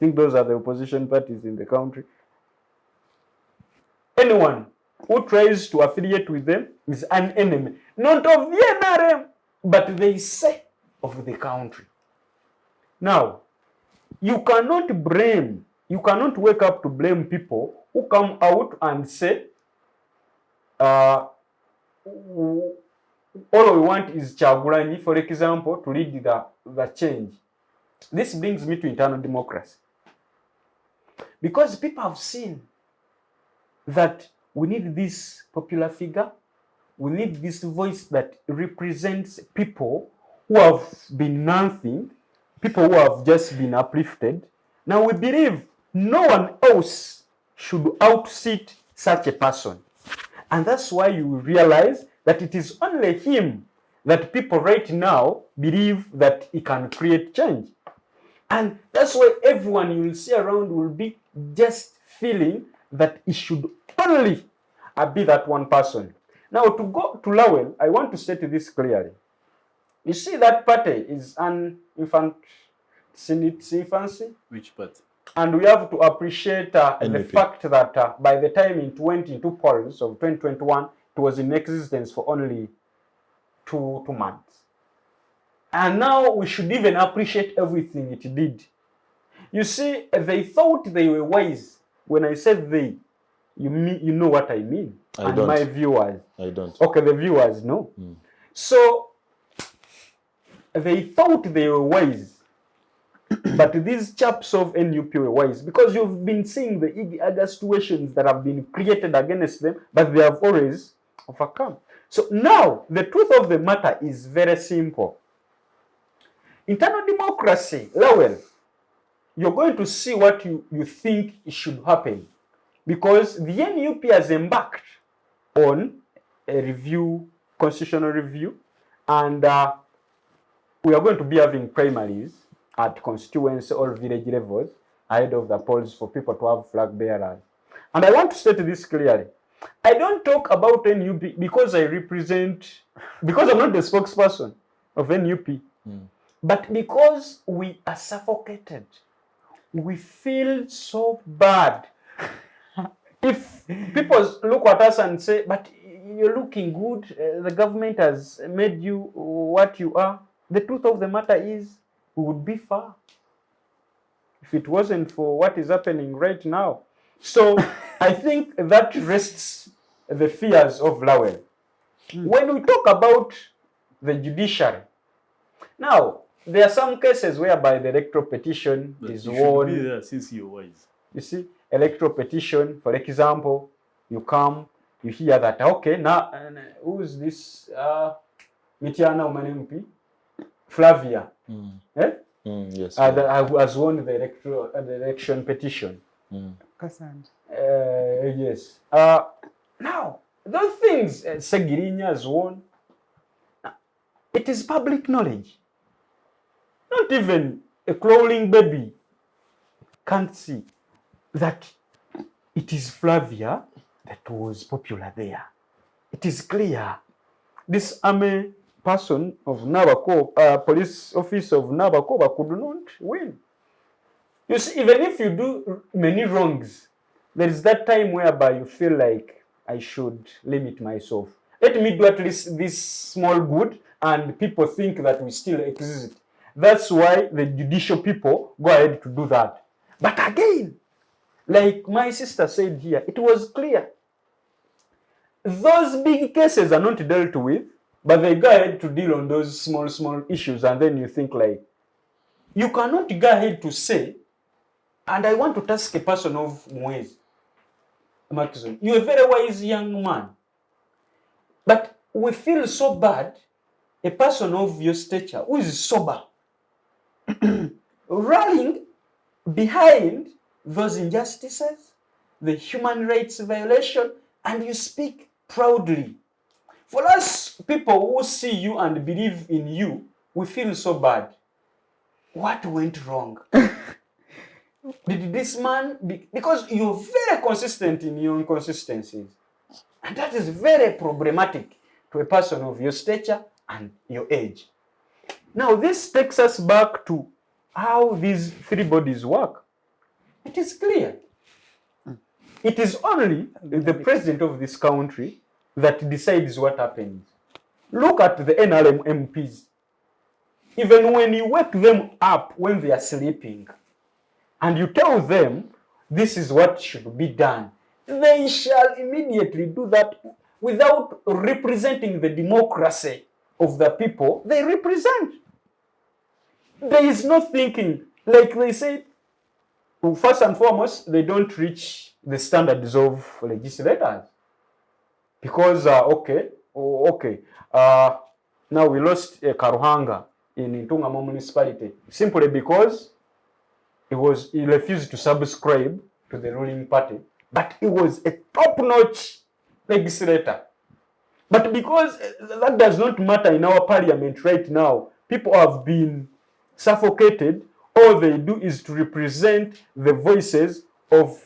think those are the opposition parties in the country, anyone who tries to affiliate with them is an enemy, not of the NRM, but they say of the country. Now, you cannot wake up to blame people who come out and say, all we want is Kyagulanyi, for example, to lead the change. This brings me to internal democracy. Because people have seen that we need this popular figure, we need this voice that represents people who have been nothing, people who have just been uplifted. Now we believe no one else should outsit such a person. And that's why you realize that it is only him that people right now believe that he can create change. And that's why everyone you will see around will be just feeling that he should only be that one person. Now, to go to Lawel, I want to state this clearly. You see, that party is an infant, it's in its infancy. Which part? And we have to appreciate the NUP. fact that by the time in 22 polls of 2021, it was in existence for only two months. And now we should even appreciate everything it did. You see, they thought they were wise. When I said they, you know what I mean. I and don't. my viewers. I don't. Okay, the viewers know. So they thought they were wise. But these chaps of NUP were wise, because you've been seeing the other situations that have been created against them, but they have always overcome. So now, the truth of the matter is very simple. Internal democracy, Lawel, you're going to see what you think should happen, because the NUP has embarked on a review, constitutional review, and we are going to be having primaries at constituency or village levels ahead of the polls for people to have flag bearers. And I want to state this clearly. I don't talk about NUP because because I'm not the spokesperson of NUP, but because we are suffocated. We feel so bad. If people look at us and say, but you're looking good, the government has made you what you are, the truth of the matter is, we would be far if it wasn't for what is happening right now. So I think that rests the fears of Lawel. When we talk about the judiciary, now there are some cases whereby the electoral petition But is you should be won. there since you're wise. You see, electoral petition, for example, you come, you hear that, okay, now who's this Mitiana Woman MP? Flavia. Eh? Yes. That has won the election petition. Cassandra. Yes. Now, those things, Segirinya has won. It is public knowledge. Not even a crawling baby can't see that it is Flavia that was popular there. It is clear. This army person of Nabako, police office of Nabakoba could not win. You see, even if you do many wrongs, there is that time whereby you feel like I should limit myself. Let me do at least this small good, and people think that we still exist. That's why the judicial people go ahead to do that. But again, like my sister said here, it was clear. Those big cases are not dealt with, but they go ahead to deal on those small issues, and then you think like, you cannot go ahead to say, and I want to task a person of Muhwezi, Macxzzon, you're a very wise young man, but we feel so bad, a person of your stature who is sober, rallying behind those injustices, the human rights violation, and you speak proudly. For us people who see you and believe in you, we feel so bad. What went wrong? Did this man because you're very consistent in your inconsistencies. And that is very problematic to a person of your stature and your age. Now this takes us back to how these three bodies work. It is clear. It is only the president of this country that decides what happens. Look at the NRM MPs. Even when you wake them up when they are sleeping, and you tell them this is what should be done, they shall immediately do that without representing the democracy of the people they represent. There is no thinking. Like they said, first and foremost, they don't reach the standards of legislators. Because, okay, now we lost Karuhanga in Ntungamo municipality simply because he refused to subscribe to the ruling party, but he was a top-notch legislator. But because that does not matter in our parliament right now, people have been suffocated. All they do is to represent the voices of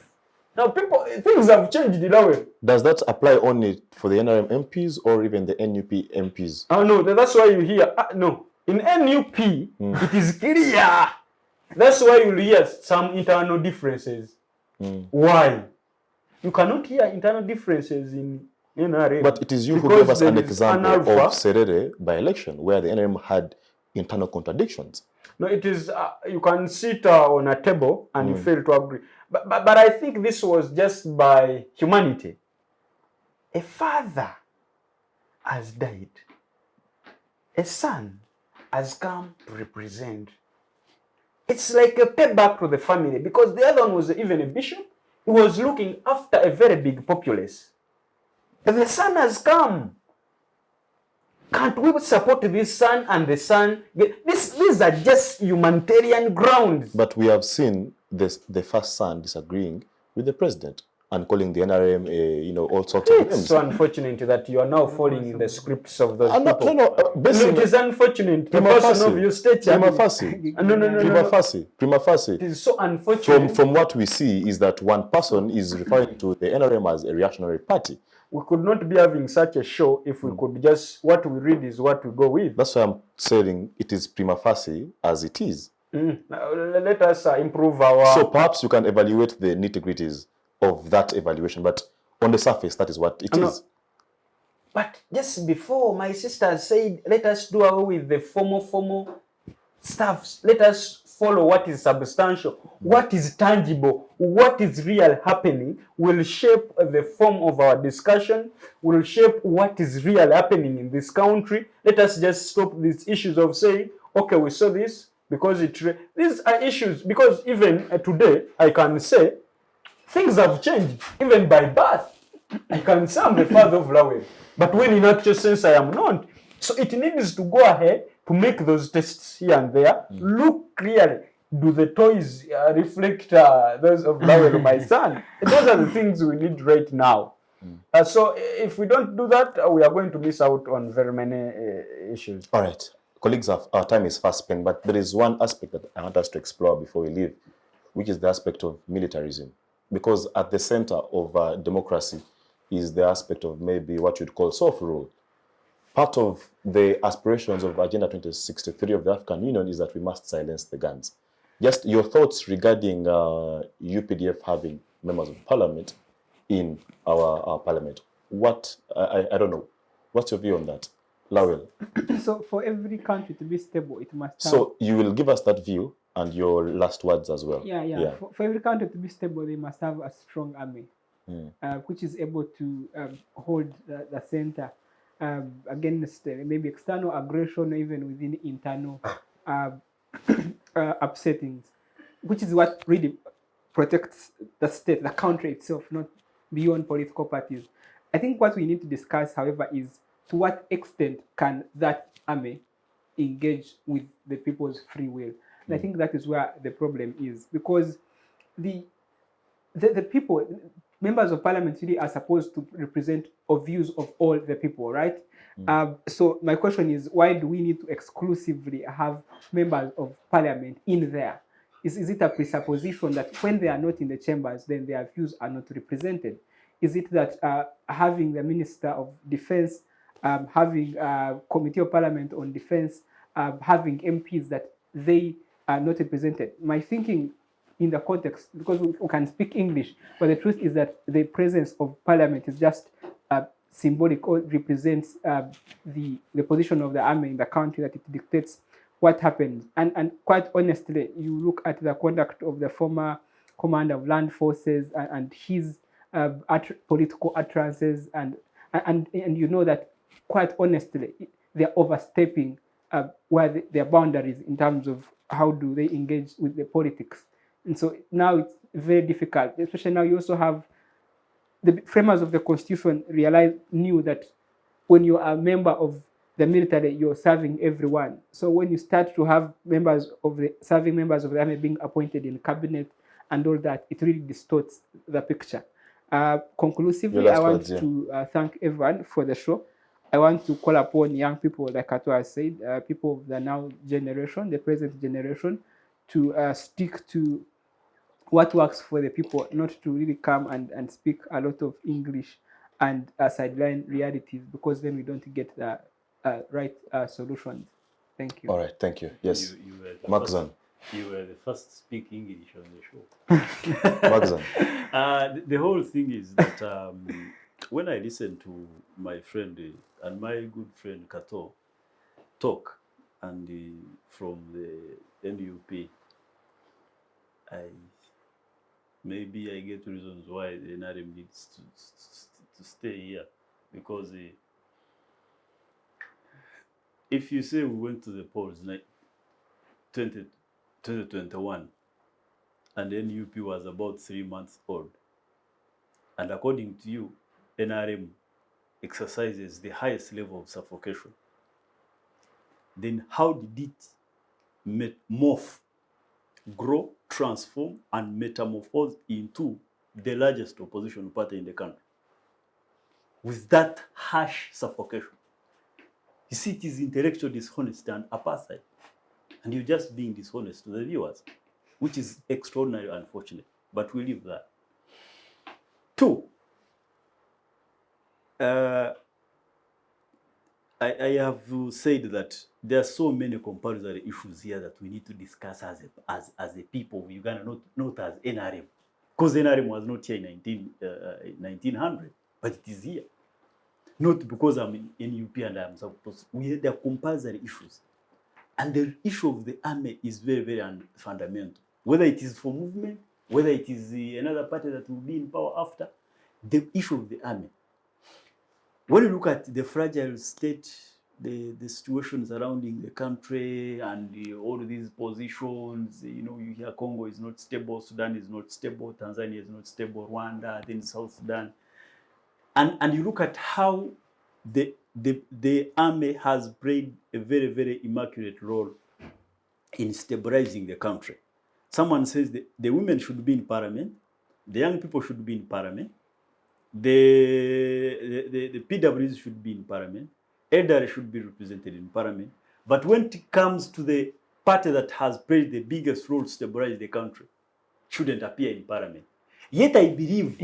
now people. Things have changed in Lawel. Does that apply only for the NRM MPs or even the NUP MPs? Oh no, that's why you hear no. In NUP, it is clear. That's why you hear some internal differences. Why? You cannot hear internal differences in NRM. But it is you who because gave us an there is example an alpha. of Serere by election, where the NRM had internal contradictions. No, it is, you can sit on a table and you fail to agree. But I think this was just by humanity. A father has died. A son has come to represent. It's like a payback to the family because the other one was even a bishop. He was looking after a very big populace. The son has come. Can't we support this son and the son? These are just humanitarian grounds. But we have seen the first son disagreeing with the president and calling the NRM, all sorts of It's names. so unfortunate that you are now falling in the scripts of those people. No, It is unfortunate. A Prima person facie. of your stature. Prima facie. No. Prima facie. It is so unfortunate. From what we see is that one person is referring to the NRM as a reactionary party. We could not be having such a show if we could just, what we read is what we go with. That's why I'm saying it is prima facie as it is. Now, let us improve our... So perhaps you can evaluate the nitty-gritties of that evaluation, but on the surface, that is what it is. But just before, my sister said, let us do away with the formal stuff. Let us follow what is substantial, what is tangible, what is real happening will shape the form of our discussion, will shape what is real happening in this country. Let us just stop these issues of saying, okay, we saw this because these are issues, because even today, I can say, things have changed, even by birth. I can say I'm the father of Lawel, but when in actual sense I am not. So it needs to go ahead to make those tests here and there. Look clearly. Do the toys reflect those of Lawel, my son? Those are the things we need right now. So if we don't do that, we are going to miss out on very many issues. All right. Colleagues, our time is fast spent, but there is one aspect that I want us to explore before we leave, which is the aspect of militarism. Because at the center of democracy is the aspect of maybe what you'd call soft rule. Part of the aspirations of Agenda 2063 of the African Union is that we must silence the guns. Just your thoughts regarding UPDF having members of parliament in our parliament. What, I don't know. What's your view on that? Lawel. So for every country to be stable, it must have... So you will give us that view and your last words as well. Yeah. For every country to be stable, they must have a strong army, which is able to hold the center against maybe external aggression or even within internal upsettings, which is what really protects the state, the country itself, not beyond political parties. I think what we need to discuss, however, is to what extent can that army engage with the people's free will. And I think that is where the problem is, because the people, members of parliament really are supposed to represent views of all the people, right? So my question is, why do we need to exclusively have members of parliament in there? Is it a presupposition that when they are not in the chambers, then their views are not represented? Is it that having the Minister of Defense, having a Committee of Parliament on Defense, having MPs that they are not represented? My thinking in the context, because we can speak English, but the truth is that the presence of Parliament is just symbolic, or represents the position of the army in the country, that it dictates what happens. And quite honestly, you look at the conduct of the former commander of land forces and his political utterances, and you know that, quite honestly, they're overstepping their boundaries in terms of how do they engage with the politics. And so now it's very difficult, especially now you also have the framers of the constitution knew that when you are a member of the military, you're serving everyone. So when you start to have serving members of the army being appointed in cabinet and all that, it really distorts the picture. Conclusively, I want to thank everyone for the show. I want to call upon young people, like Kato has said, people of the now generation, the present generation, to stick to what works for the people, not to really come and speak a lot of English and sideline realities, because then we don't get the right solutions. Thank you. All right, thank you. Yes, You were the Macxzzon. You were the first to speak English on the show. Macxzzon. The whole thing is that when I listen to my friend and my good friend Kato talk, and from the NUP, maybe I get reasons why the NRM needs to stay here, because if you say we went to the polls 2021 and NUP was about 3 months old, and according to you, NRM exercises the highest level of suffocation, then how did it morph, grow, transform, and metamorphose into the largest opposition party in the country with that harsh suffocation? You see, it is intellectual dishonesty and apartheid, and you're just being dishonest to the viewers, which is extraordinarily unfortunate, but we leave that. Two, I have said that there are so many compulsory issues here that we need to discuss as a people of Uganda, not as NRM, because NRM was not here in 1900, but it is here. Not because I'm in NUP and I'm supposed to. There are compulsory issues. And the issue of the army is very, very fundamental. Whether it is for movement, whether it is another party that will be in power after, the issue of the army. When you look at the fragile state, the situation surrounding the country and all these positions, you hear Congo is not stable, Sudan is not stable, Tanzania is not stable, Rwanda, then South Sudan. And you look at how the army has played a very, very immaculate role in stabilizing the country. Someone says the women should be in parliament, the young people should be in parliament, the PWs should be in parliament, elderly should be represented in parliament. But when it comes to the party that has played the biggest role to stabilize the country, shouldn't appear in parliament. Yet I believe,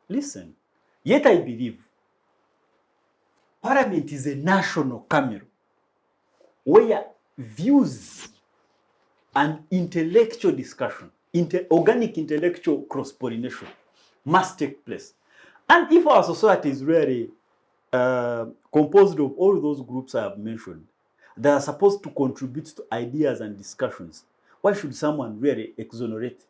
listen, yet I believe parliament is a national camera where views and intellectual discussion, organic intellectual cross-pollination must take place. And if our society is really composed of all those groups I have mentioned, that are supposed to contribute to ideas and discussions, why should someone really exonerate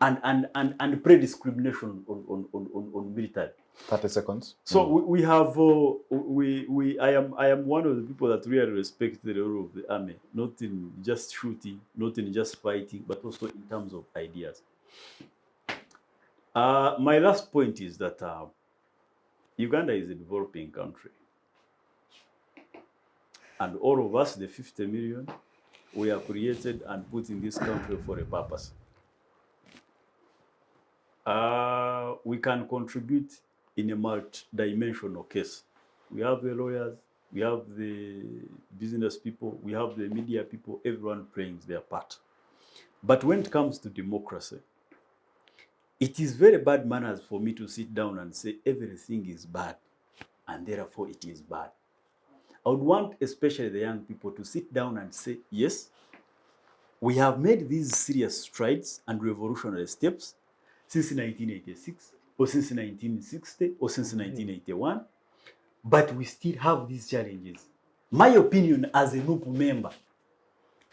and pre-discrimination on military? 30 seconds. So we have I am one of the people that really respect the role of the army, not in just shooting, not in just fighting, but also in terms of ideas. My last point is that Uganda is a developing country, and all of us, the 50 million, we are created and put in this country for a purpose. We can contribute in a multi-dimensional case. We have the lawyers, we have the business people, we have the media people, everyone playing their part. But when it comes to democracy, it is very bad manners for me to sit down and say everything is bad, and therefore it is bad. I would want especially the young people to sit down and say, yes, we have made these serious strides and revolutionary steps since 1986, or since 1960, or since 1981, but we still have these challenges. My opinion as a NUP member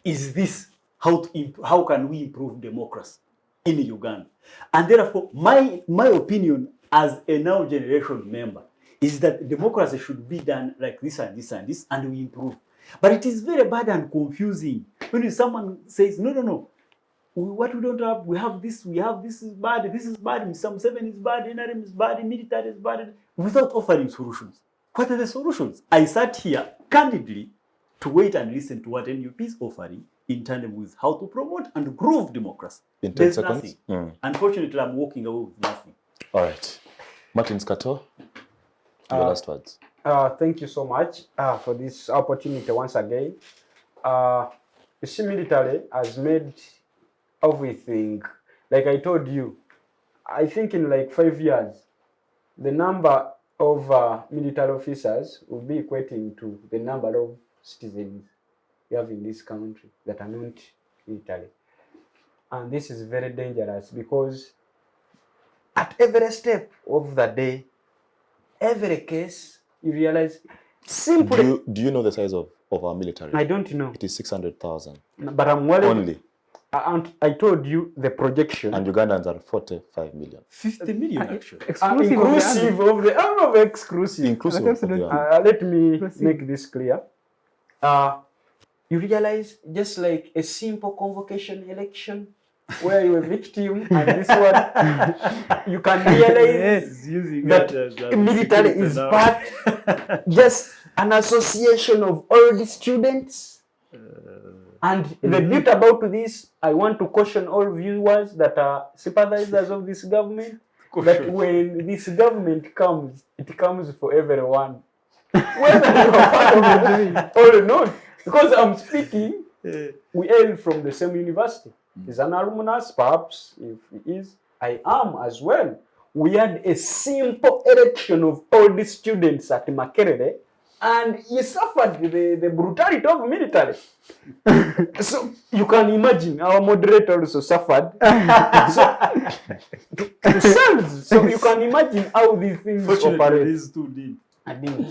is this: how can we improve democracy in Uganda? And therefore, my opinion as a now generation member is that democracy should be done like this and this and this, and we improve. But it is very bad and confusing when someone says, no, no, no, what we don't have, we have this is bad, Mr. 7 is bad, NRM is bad, military is bad, without offering solutions. What are the solutions? I sat here candidly to wait and listen to what NUP is offering in tandem with how to promote and grow democracy. In 10 There's seconds? nothing. Unfortunately, I'm walking away with nothing. All right. Martins Kato, your last words. Thank you so much for this opportunity once again. You see, military has made everything, like I told you, I think in like 5 years, the number of military officers will be equating to the number of citizens we have in this country that are not military. And this is very dangerous because at every step of the day, every case, you realize simply... Do you know the size of our military? I don't know. It is 600,000. But I'm worried. Only. And I told you the projection. And Ugandans are 45 million. 50 million actually. Inclusive of the... I don't know if exclusive. Inclusive of the army. Let me make this clear. You realize just like a simple convocation election where you're a victim and this one, you can realize that military is but just an association of all the students. And the bit about this, I want to caution all viewers that are sympathizers of this government, that when this government comes, it comes for everyone. Whether you are part of it or not. Because I'm speaking, we hail from the same university. He's an alumnus, perhaps, if he is. I am as well. We had a simple election of all the students at Makerere, and he suffered the brutality of military. So you can imagine, our moderator also suffered. So you can imagine how these things operate. These two did.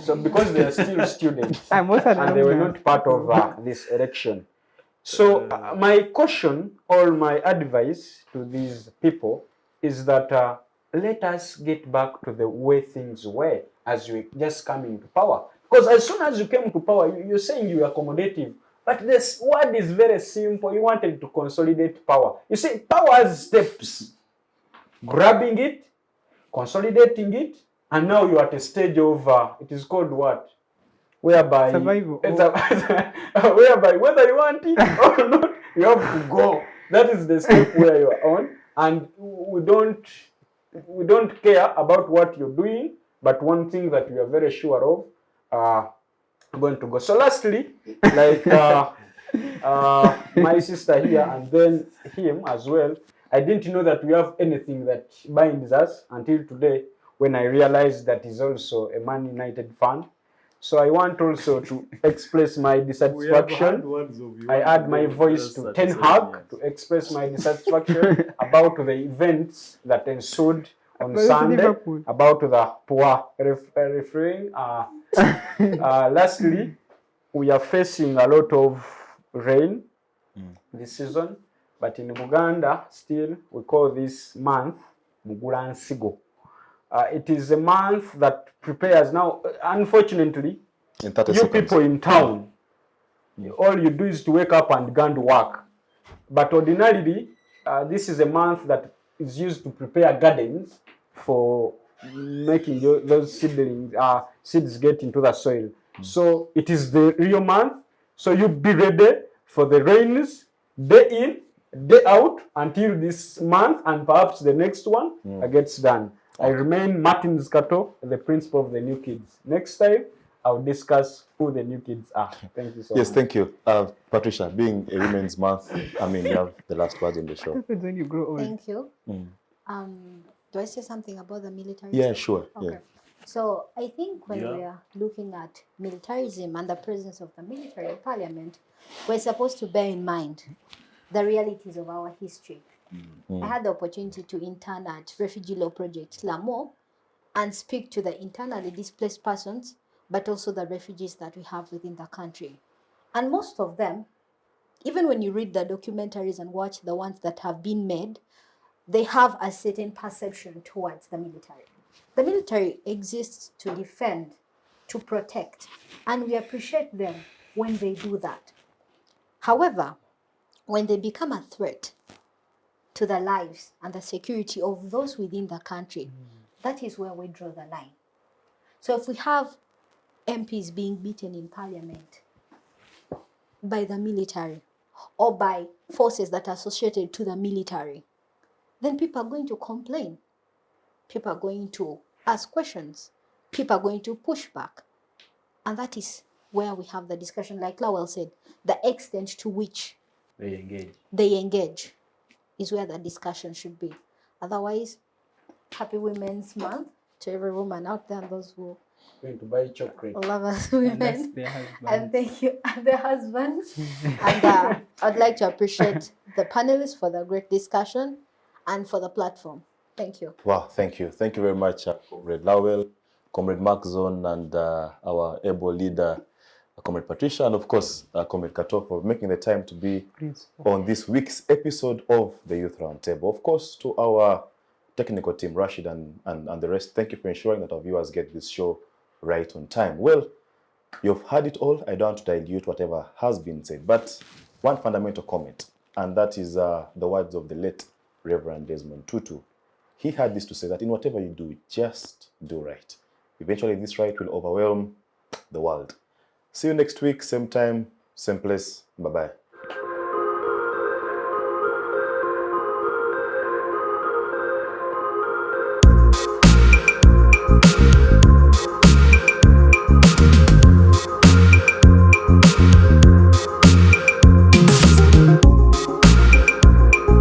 So because they are still students and they were not part of this election. So my caution or my advice to these people is that let us get back to the way things were as we just come into power. Because as soon as you came to power, you're saying you are accommodative. But this word is very simple. You wanted to consolidate power. You see, power has steps. Grabbing it, consolidating it, and now you're at a stage of, it is called what? Whereby, survival. Whereby whether you want it or not, you have to go. That is the step where you are on. And we don't care about what you're doing, but one thing that we are very sure of, I'm going to go. So lastly, like my sister here and then him as well, I didn't know that we have anything that binds us until today, when I realized that he's also a Man United fan. So I want also to express my dissatisfaction. I add my voice to Ten Hag to express my dissatisfaction about the events that ensued on Sunday, about the poor refereeing. Lastly, we are facing a lot of rain this season, but in Uganda, still, we call this month Mugulansigo. It is a month that prepares now. Unfortunately, you people in town, all you do is to wake up and go to work. But ordinarily, this is a month that is used to prepare gardens for making those seeds get into the soil. So it is the real month. So you be ready for the rains, day in, day out, until this month and perhaps the next one gets done. I remain Martins Kato, the principal of the New Kids. Next time, I'll discuss who the new kids are. Thank you so much. Yes, thank you. Patricia, being a Women's Month, I mean, you have the last word in the show. When you grow old. Thank you. Do I say something about the military? Yeah, sure. Okay. Yeah. So I think when we are looking at militarism and the presence of the military in parliament, we're supposed to bear in mind the realities of our history. I had the opportunity to intern at Refugee Law Project Lamo and speak to the internally displaced persons, but also the refugees that we have within the country. And most of them, even when you read the documentaries and watch the ones that have been made, they have a certain perception towards the military. The military exists to defend, to protect, and we appreciate them when they do that. However, when they become a threat to the lives and the security of those within the country, that is where we draw the line. So if we have MPs being beaten in parliament by the military or by forces that are associated to the military, then people are going to complain. People are going to ask questions. People are going to push back. And that is where we have the discussion, like Lawel said, the extent to which they engage is where the discussion should be. Otherwise, happy Women's Month to every woman out there and those who Going to buy chocolate. love us And that's women. their husband. And thank you, and their husbands. And I'd like to appreciate the panelists for the great discussion and for the platform. Thank you. Wow, thank you. Thank you very much, Comrade Lawel, Comrade Macxzzon, and our able leader, Comrade Patricia, and of course, Comrade Kato, for making the time to be on this week's episode of the Youth Roundtable. Of course, to our technical team, Rashid and the rest, thank you for ensuring that our viewers get this show right on time. Well, you've heard it all. I don't want to dilute whatever has been said, but one fundamental comment, and that is the words of the late Reverend Desmond Tutu. He had this to say, that in whatever you do, just do right. Eventually, this right will overwhelm the world. See you next week, same time, same place. Bye-bye.